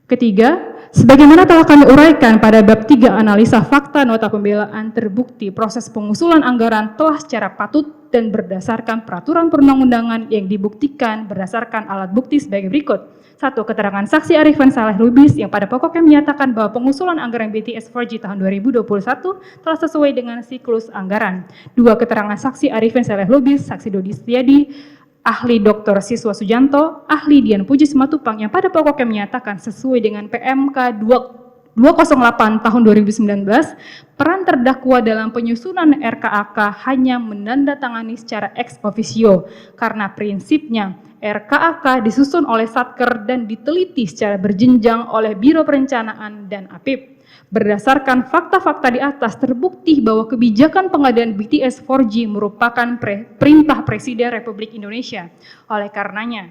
Ketiga, sebagaimana telah kami uraikan pada bab 3 analisa fakta nota pembelaan, terbukti proses pengusulan anggaran telah secara patut dan berdasarkan peraturan perundang-undangan yang dibuktikan berdasarkan alat bukti sebagai berikut. 1. Keterangan saksi Arifin Saleh Lubis yang pada pokoknya menyatakan bahwa pengusulan anggaran BTS 4G tahun 2021 telah sesuai dengan siklus anggaran. 2. Keterangan saksi Arifin Saleh Lubis, saksi Dodi Setiadi, ahli Dr. Siswa Sujanto, ahli Dian Puji Simatupang yang pada pokoknya menyatakan sesuai dengan PMK 208 tahun 2019, peran terdakwa dalam penyusunan RKAK hanya menandatangani secara ex officio karena prinsipnya RKAK disusun oleh Satker dan diteliti secara berjenjang oleh Biro Perencanaan dan APIP. Berdasarkan fakta-fakta di atas, terbukti bahwa kebijakan pengadaan BTS 4G merupakan perintah Presiden Republik Indonesia. Oleh karenanya,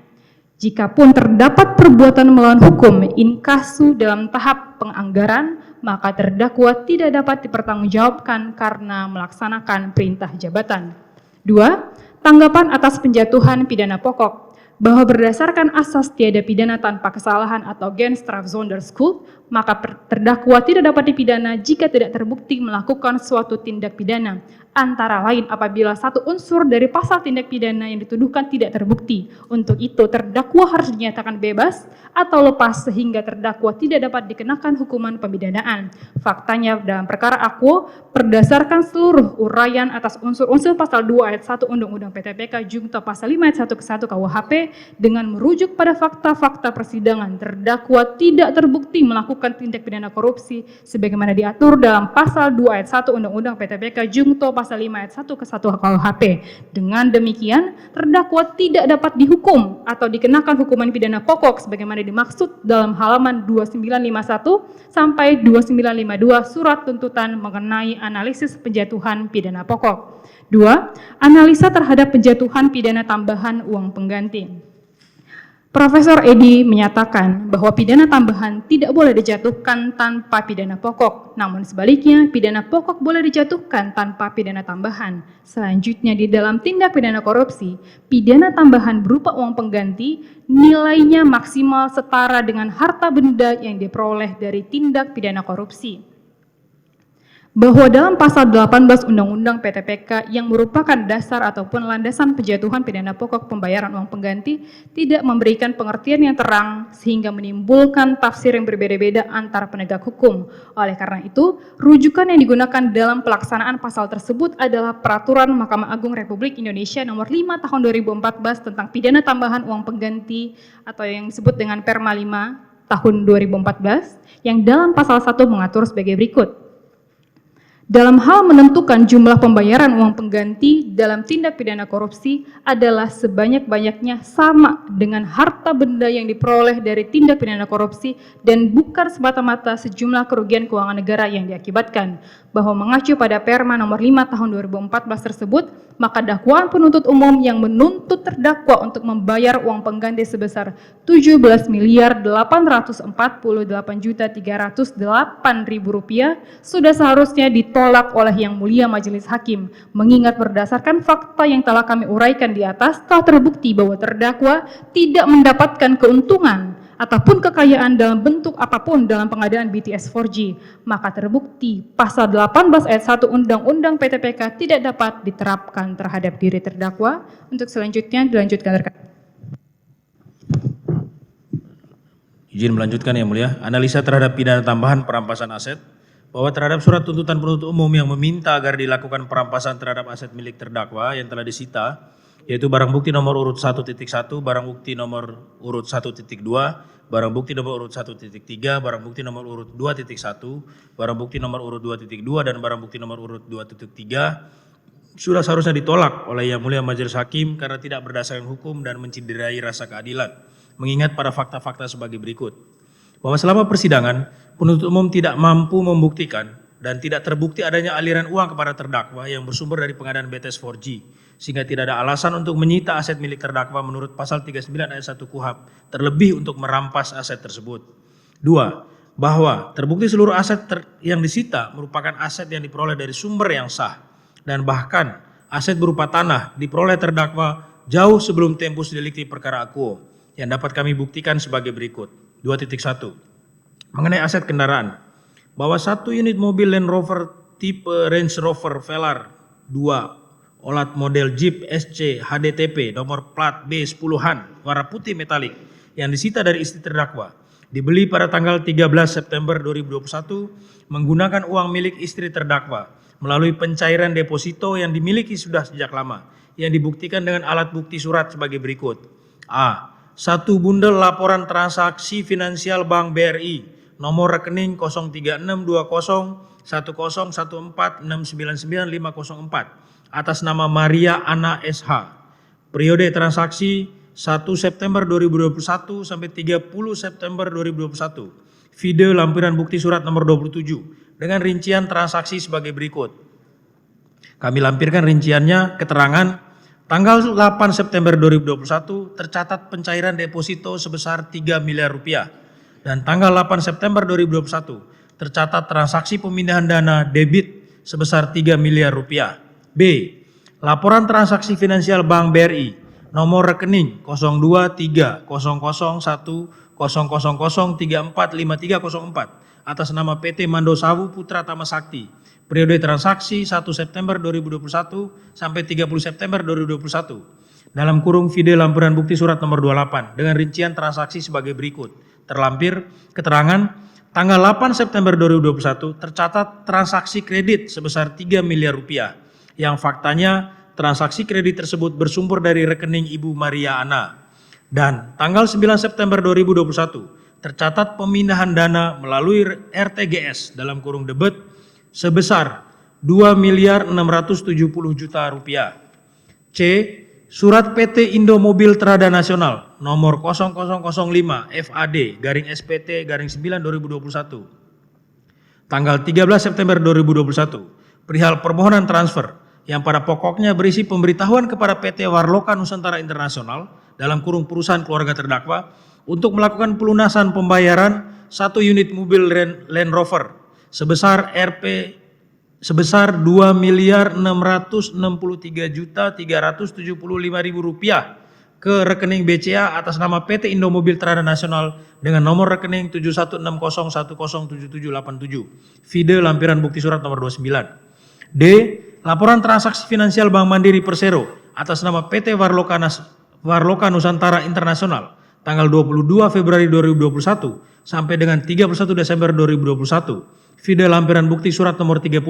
jikapun terdapat perbuatan melawan hukum in casu dalam tahap penganggaran, maka terdakwa tidak dapat dipertanggungjawabkan karena melaksanakan perintah jabatan. 2. Tanggapan atas penjatuhan pidana pokok, bahwa berdasarkan asas tiada pidana tanpa kesalahan atau gens strafzonderschuld, maka terdakwa tidak dapat dipidana jika tidak terbukti melakukan suatu tindak pidana, antara lain apabila satu unsur dari pasal tindak pidana yang dituduhkan tidak terbukti. Untuk itu, terdakwa harus dinyatakan bebas atau lepas sehingga terdakwa tidak dapat dikenakan hukuman pemidanaan. Faktanya dalam perkara Akwo, berdasarkan seluruh uraian atas unsur-unsur pasal 2 ayat 1 Undang-Undang PTPK Junto pasal 5 ayat 1 ke 1 KUHP, dengan merujuk pada fakta-fakta persidangan terdakwa tidak terbukti melakukan tindak pidana korupsi sebagaimana diatur dalam pasal 2 ayat 1 Undang-Undang PTPK Jungto pasal 5 ayat 1 ke 1 KUHP. Dengan demikian, terdakwa tidak dapat dihukum atau dikenakan hukuman pidana pokok sebagaimana dimaksud dalam halaman 2951 sampai 2952 Surat Tuntutan mengenai analisis penjatuhan pidana pokok. 2. Analisa terhadap penjatuhan pidana tambahan uang pengganti. Profesor Edi menyatakan bahwa pidana tambahan tidak boleh dijatuhkan tanpa pidana pokok, namun sebaliknya pidana pokok boleh dijatuhkan tanpa pidana tambahan. Selanjutnya di dalam tindak pidana korupsi, pidana tambahan berupa uang pengganti nilainya maksimal setara dengan harta benda yang diperoleh dari tindak pidana korupsi. Bahwa dalam pasal 18 Undang-Undang PTPK yang merupakan dasar ataupun landasan penjatuhan pidana pokok pembayaran uang pengganti tidak memberikan pengertian yang terang sehingga menimbulkan tafsir yang berbeda-beda antara penegak hukum. Oleh karena itu, rujukan yang digunakan dalam pelaksanaan pasal tersebut adalah Peraturan Mahkamah Agung Republik Indonesia Nomor 5 Tahun 2014 tentang pidana tambahan uang pengganti atau yang disebut dengan Perma 5 Tahun 2014 yang dalam pasal 1 mengatur sebagai berikut. Dalam hal menentukan jumlah pembayaran uang pengganti dalam tindak pidana korupsi adalah sebanyak-banyaknya sama dengan harta benda yang diperoleh dari tindak pidana korupsi dan bukan semata-mata sejumlah kerugian keuangan negara yang diakibatkan. Bahwa mengacu pada Perma nomor 5 tahun 2014 tersebut, maka dakwaan penuntut umum yang menuntut terdakwa untuk membayar uang pengganti sebesar 17.848.308.008 rupiah sudah seharusnya ditolak oleh Yang Mulia Majelis Hakim, mengingat berdasarkan fakta yang telah kami uraikan di atas telah terbukti bahwa terdakwa tidak mendapatkan keuntungan ataupun kekayaan dalam bentuk apapun dalam pengadaan BTS 4G, maka terbukti pasal 18 ayat 1 Undang-Undang PTPK tidak dapat diterapkan terhadap diri terdakwa. Untuk selanjutnya dilanjutkan rekan. Izin melanjutkan Yang Mulia, analisa terhadap pidana tambahan perampasan aset, bahwa terhadap surat tuntutan penuntut umum yang meminta agar dilakukan perampasan terhadap aset milik terdakwa yang telah disita, yaitu barang bukti nomor urut 1.1, barang bukti nomor urut 1.2, barang bukti nomor urut 1.3, barang bukti nomor urut 2.1, barang bukti nomor urut 2.2, dan barang bukti nomor urut 2.3, sudah seharusnya ditolak oleh Yang Mulia Majelis Hakim karena tidak berdasarkan hukum dan menciderai rasa keadilan, mengingat pada fakta-fakta sebagai berikut. Bahwa selama persidangan, penuntut umum tidak mampu membuktikan dan tidak terbukti adanya aliran uang kepada terdakwa yang bersumber dari pengadaan BTS 4G, sehingga tidak ada alasan untuk menyita aset milik terdakwa menurut pasal 39 ayat 1 KUHP, terlebih untuk merampas aset tersebut. 2. Bahwa terbukti seluruh aset yang disita merupakan aset yang diperoleh dari sumber yang sah, dan bahkan aset berupa tanah diperoleh terdakwa jauh sebelum tempus delikti perkara akuo, yang dapat kami buktikan sebagai berikut. 2.1. Mengenai aset kendaraan, bahwa 1 unit mobil Land Rover tipe Range Rover Velar 2 Olat model Jeep SC HDTP nomor plat B10-an warna putih metalik yang disita dari istri terdakwa dibeli pada tanggal 13 September 2021 menggunakan uang milik istri terdakwa melalui pencairan deposito yang dimiliki sudah sejak lama yang dibuktikan dengan alat bukti surat sebagai berikut. A. 1 bundel laporan transaksi finansial Bank BRI nomor rekening 030201014699504 atas nama Maria Ana SH. Periode transaksi 1 September 2021 sampai 30 September 2021. Video lampiran bukti surat nomor 27 dengan rincian transaksi sebagai berikut. Kami lampirkan rinciannya, keterangan tanggal 8 September 2021 tercatat pencairan deposito sebesar 3 miliar rupiah. Dan tanggal 8 September 2021 tercatat transaksi pemindahan dana debit sebesar 3 miliar rupiah. B. Laporan transaksi finansial Bank BRI nomor rekening 02300100345304 atas nama PT Mandosawu Putra Tama Sakti. Periode transaksi 1 September 2021 sampai 30 September 2021. Dalam kurung video lampiran bukti surat nomor 28 dengan rincian transaksi sebagai berikut. Terlampir keterangan tanggal 8 September 2021 tercatat transaksi kredit sebesar 3 miliar rupiah yang faktanya transaksi kredit tersebut bersumber dari rekening Ibu Maria Ana. Dan tanggal 9 September 2021 tercatat pemindahan dana melalui RTGS dalam kurung debit sebesar 2.670 juta rupiah. C. Surat PT Indomobil Trada Nasional nomor 0005 FAD garing SPT garing 9 2021 tanggal 13 September 2021 perihal permohonan transfer yang pada pokoknya berisi pemberitahuan kepada PT Warloka Nusantara Internasional dalam kurung perusahaan keluarga terdakwa untuk melakukan pelunasan pembayaran 1 unit mobil Land Rover sebesar 2.663.375.000 rupiah ke rekening BCA atas nama PT Indomobil Trada Nasional dengan nomor rekening 7160107787. Fide lampiran bukti surat nomor 29. D. Laporan transaksi finansial Bank Mandiri Persero atas nama PT Warloka Nusantara Internasional tanggal 22 Februari 2021 sampai dengan 31 Desember 2021. Fide lampiran bukti surat nomor 30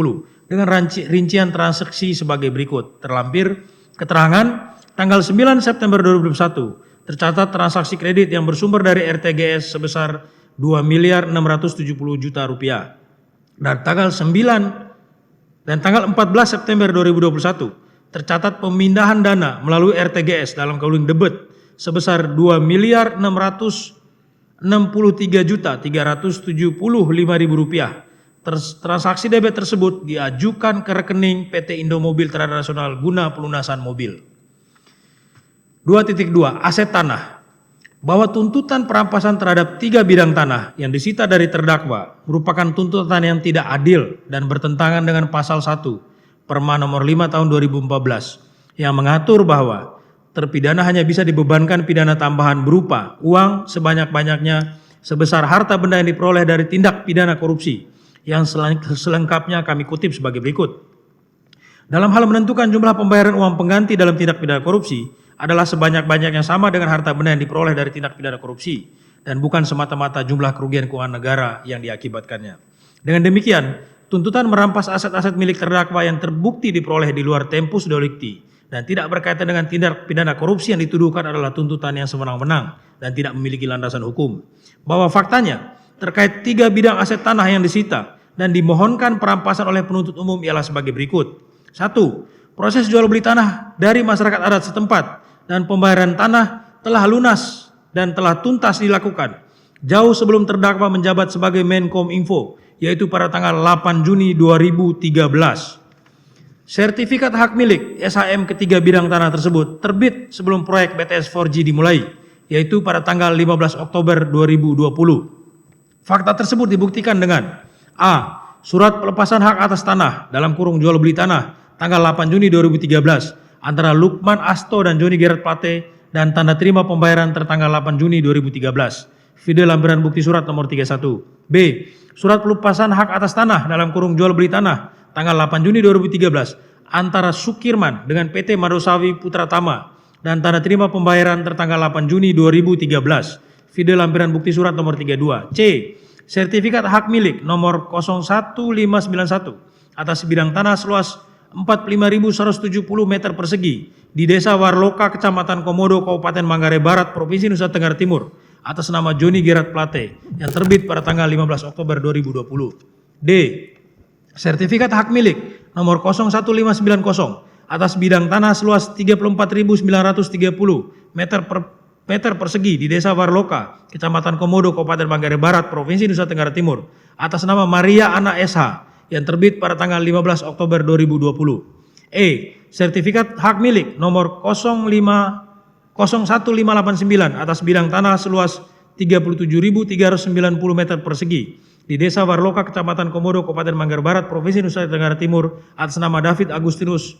dengan rincian transaksi sebagai berikut. Terlampir keterangan tanggal 9 September 2021 tercatat transaksi kredit yang bersumber dari RTGS sebesar 2.670 juta rupiah. Dan tanggal 14 September 2021 tercatat pemindahan dana melalui RTGS dalam kurung debit sebesar 2.663.375.000 rupiah. Transaksi debit tersebut diajukan ke rekening PT Indomobil Trada Nasional guna pelunasan mobil. 2.2 Aset tanah. Bahwa tuntutan perampasan terhadap 3 bidang tanah yang disita dari terdakwa merupakan tuntutan yang tidak adil dan bertentangan dengan pasal 1 Perma nomor 5 tahun 2014 yang mengatur bahwa terpidana hanya bisa dibebankan pidana tambahan berupa uang sebanyak-banyaknya sebesar harta benda yang diperoleh dari tindak pidana korupsi yang selengkapnya kami kutip sebagai berikut. Dalam hal menentukan jumlah pembayaran uang pengganti dalam tindak pidana korupsi adalah sebanyak-banyaknya sama dengan harta benda yang diperoleh dari tindak pidana korupsi dan bukan semata-mata jumlah kerugian keuangan negara yang diakibatkannya. Dengan demikian, tuntutan merampas aset-aset milik terdakwa yang terbukti diperoleh di luar tempus delicti dan tidak berkaitan dengan tindak pidana korupsi yang dituduhkan adalah tuntutan yang sewenang-wenang dan tidak memiliki landasan hukum. Bahwa faktanya terkait 3 bidang aset tanah yang disita dan dimohonkan perampasan oleh penuntut umum ialah sebagai berikut. 1. Proses jual beli tanah dari masyarakat adat setempat dan pembayaran tanah telah lunas dan telah tuntas dilakukan jauh sebelum terdakwa menjabat sebagai Menkom Info, yaitu pada tanggal 8 Juni 2013. Sertifikat hak milik SHM ketiga bidang tanah tersebut terbit sebelum proyek BTS 4G dimulai, yaitu pada tanggal 15 Oktober 2020. Fakta tersebut dibuktikan dengan A. Surat pelepasan hak atas tanah dalam kurung jual beli tanah tanggal 8 Juni 2013 antara Lukman Asto dan Joni Gerard Plate dan tanda terima pembayaran tertanggal 8 Juni 2013. Video lampiran bukti surat nomor 31. B. Surat pelepasan hak atas tanah dalam kurung jual beli tanah tanggal 8 Juni 2013 antara Sukirman dengan PT Madosawi Putra Tama dan tanda terima pembayaran tertanggal 8 Juni 2013. Video lampiran bukti surat nomor 32. C. Sertifikat hak milik nomor 01591 atas bidang tanah seluas 45.170 meter persegi di Desa Warloka, Kecamatan Komodo, Kabupaten Manggarai Barat, Provinsi Nusa Tenggara Timur atas nama Joni Gerard Plate yang terbit pada tanggal 15 Oktober 2020. D. Sertifikat hak milik nomor 01590 atas bidang tanah seluas 34.930 meter persegi di Desa Warloka, Kecamatan Komodo, Kabupaten Manggarai Barat, Provinsi Nusa Tenggara Timur atas nama Maria Ana SH yang terbit pada tanggal 15 Oktober 2020. E. Sertifikat hak milik nomor 01589 atas bidang tanah seluas 37.390 meter persegi di Desa Warloka, Kecamatan Komodo, Kabupaten Manggarai Barat, Provinsi Nusa Tenggara Timur atas nama David Agustinus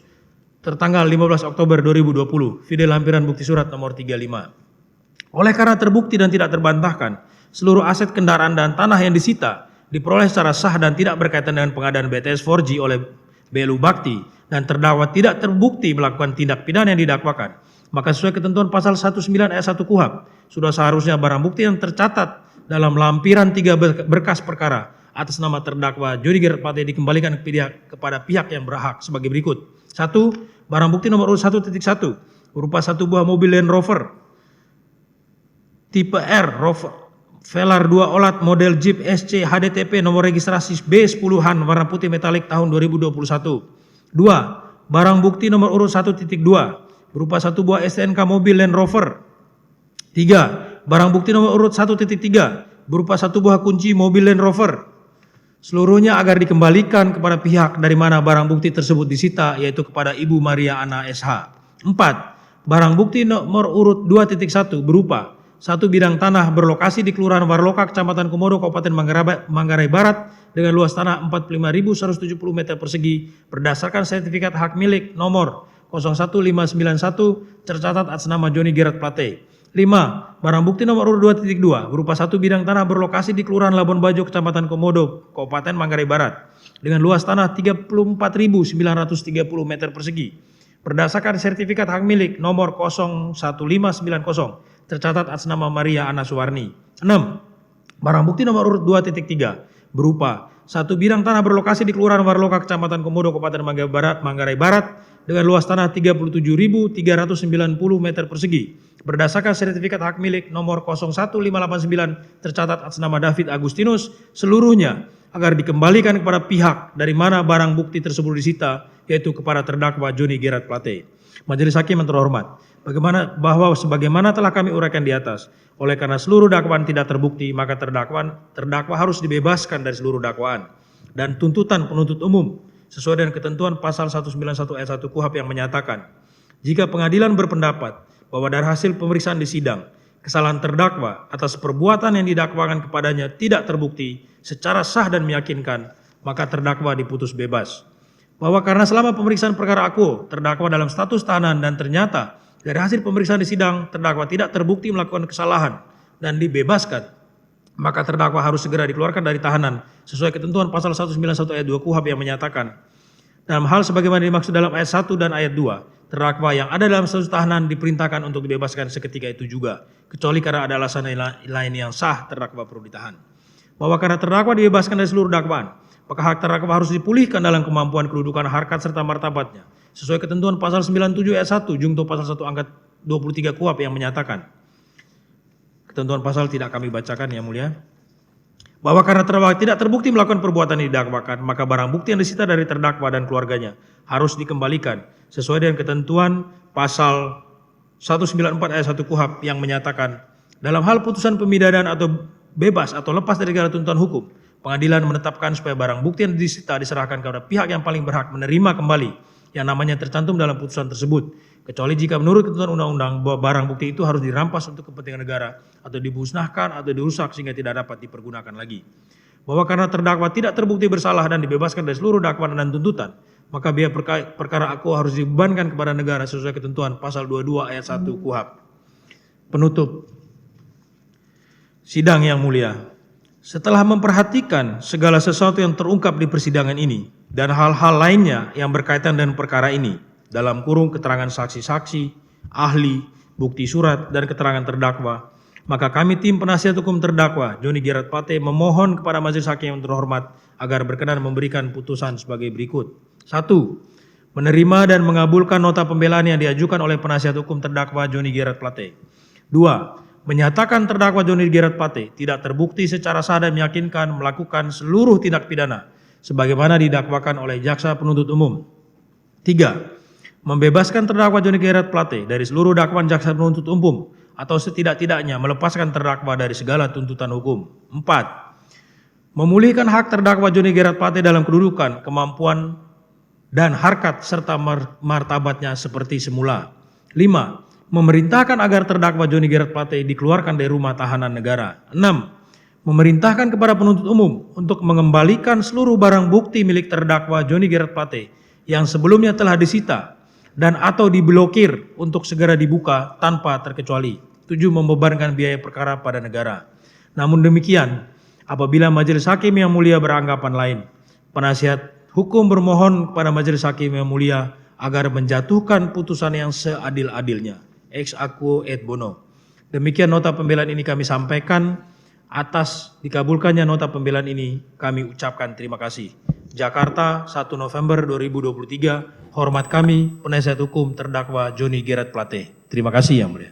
tertanggal 15 Oktober 2020. Video lampiran bukti surat nomor 35. Oleh karena terbukti dan tidak terbantahkan, seluruh aset kendaraan dan tanah yang disita diperoleh secara sah dan tidak berkaitan dengan pengadaan BTS 4G oleh BLU Bakti dan terdakwa tidak terbukti melakukan tindak pidana yang didakwakan, maka sesuai ketentuan pasal 19 ayat 1 KUHP, sudah seharusnya barang bukti yang tercatat dalam lampiran 3 berkas perkara atas nama terdakwa Joni Gerard Plate dikembalikan kepada pihak yang berhak sebagai berikut. 1. Barang bukti nomor urut 1.1 berupa 1 buah mobil Land Rover tipe R Velar 2 Olat model Jeep SC HDTP nomor registrasi B10-an warna putih metalik tahun 2021. 2. Barang bukti nomor urut 1.2 berupa 1 buah STNK mobil Land Rover. 3. Barang bukti nomor urut 1.3 berupa 1 buah kunci mobil Land Rover. Seluruhnya agar dikembalikan kepada pihak dari mana barang bukti tersebut disita, yaitu kepada Ibu Maria Ana SH. 4. Barang bukti nomor urut 2.1 berupa 1 bidang tanah berlokasi di Kelurahan Warloka, Kecamatan Komodo, Kabupaten Manggarai Barat dengan luas tanah 45.170 meter persegi berdasarkan sertifikat hak milik nomor 01591 tercatat atas nama Joni Gerard Plate. 5. Barang bukti nomor urut 2.2 berupa 1 bidang tanah berlokasi di Kelurahan Labuan Bajo, Kecamatan Komodo, Kabupaten Manggarai Barat dengan luas tanah 34.930 meter persegi berdasarkan sertifikat hak milik nomor 01590 tercatat atas nama Maria Ana Suwarni. 6. Barang bukti nomor urut 2.3 berupa 1 bidang tanah berlokasi di Kelurahan Warloka, Kecamatan Komodo, Kabupaten Manggarai Barat dengan luas tanah 37.390 meter persegi berdasarkan sertifikat hak milik nomor 01589 tercatat atas nama David Agustinus, seluruhnya agar dikembalikan kepada pihak dari mana barang bukti tersebut disita, yaitu kepada terdakwa Joni Gerard Plate. Majelis Hakim yang terhormat, sebagaimana telah kami uraikan di atas, oleh karena seluruh dakwaan tidak terbukti, maka terdakwa harus dibebaskan dari seluruh dakwaan dan tuntutan penuntut umum sesuai dengan ketentuan pasal 191 ayat 1 KUHP yang menyatakan, jika pengadilan berpendapat bahwa dari hasil pemeriksaan di sidang, kesalahan terdakwa atas perbuatan yang didakwakan kepadanya tidak terbukti secara sah dan meyakinkan, maka terdakwa diputus bebas. Bahwa karena selama pemeriksaan perkara aku terdakwa dalam status tahanan dan ternyata dari hasil pemeriksaan di sidang terdakwa tidak terbukti melakukan kesalahan dan dibebaskan, maka terdakwa harus segera dikeluarkan dari tahanan sesuai ketentuan pasal 191 ayat 2 KUHP yang menyatakan, dalam hal sebagaimana dimaksud dalam ayat 1 dan ayat 2, terdakwa yang ada dalam status tahanan diperintahkan untuk dibebaskan seketika itu juga, kecuali karena ada alasan lain yang sah terdakwa perlu ditahan. Bahwa karena terdakwa dibebaskan dari seluruh dakwaan, maka hak terdakwa harus dipulihkan dalam kemampuan, kedudukan, harkat serta martabatnya sesuai ketentuan pasal 97 ayat 1 jungto pasal 1 angka 23 KUHP yang menyatakan, ketentuan pasal tidak kami bacakan yang mulia, bahwa karena terdakwa tidak terbukti melakukan perbuatan yang didakwakan, maka barang bukti yang disita dari terdakwa dan keluarganya harus dikembalikan sesuai dengan ketentuan pasal 194 ayat 1 KUHP yang menyatakan, dalam hal putusan pemidanaan atau bebas atau lepas dari segala tuntutan hukum, pengadilan menetapkan supaya barang bukti yang disita diserahkan kepada pihak yang paling berhak menerima kembali yang namanya tercantum dalam putusan tersebut, kecuali jika menurut ketentuan undang-undang bahwa barang bukti itu harus dirampas untuk kepentingan negara atau dimusnahkan atau dirusak sehingga tidak dapat dipergunakan lagi. Bahwa karena terdakwa tidak terbukti bersalah dan dibebaskan dari seluruh dakwaan dan tuntutan, maka biaya perkara aku harus dibebankan kepada negara sesuai ketentuan pasal 22 ayat 1 KUHP. Penutup sidang yang mulia, setelah memperhatikan segala sesuatu yang terungkap di persidangan ini dan hal-hal lainnya yang berkaitan dengan perkara ini, dalam kurung keterangan saksi-saksi, ahli, bukti surat, dan keterangan terdakwa, maka kami tim penasihat hukum terdakwa Joni Gerard Plate memohon kepada majelis hakim yang terhormat agar berkenan memberikan putusan sebagai berikut. 1. Menerima dan mengabulkan nota pembelaan yang diajukan oleh penasihat hukum terdakwa Joni Gerard Plate. 2. Menyatakan terdakwa Joni Gerard Plate tidak terbukti secara sah dan meyakinkan melakukan seluruh tindak pidana sebagaimana didakwakan oleh jaksa penuntut umum. 3. Membebaskan terdakwa Joni Gerard Plate dari seluruh dakwaan jaksa penuntut umum atau setidak-tidaknya melepaskan terdakwa dari segala tuntutan hukum. 4. Memulihkan hak terdakwa Joni Gerard Plate dalam kedudukan, kemampuan, dan harkat serta martabatnya seperti semula. 5. Memerintahkan agar terdakwa Joni Gerard Plate dikeluarkan dari rumah tahanan negara. 6. Memerintahkan kepada penuntut umum untuk mengembalikan seluruh barang bukti milik terdakwa Joni Gerard Plate yang sebelumnya telah disita dan atau diblokir untuk segera dibuka tanpa terkecuali. 7. Membebankan biaya perkara pada negara. Namun demikian, apabila majelis hakim yang mulia beranggapan lain, penasihat hukum bermohon kepada majelis hakim yang mulia agar menjatuhkan putusan yang seadil-adilnya. Ex aequo et bono. Demikian nota pembelaan ini kami sampaikan. Atas dikabulkannya nota pembelaan ini kami ucapkan terima kasih. Jakarta, 1 November 2023. Hormat kami, penasihat hukum terdakwa Joni Gerard Plate. Terima kasih yang mulia.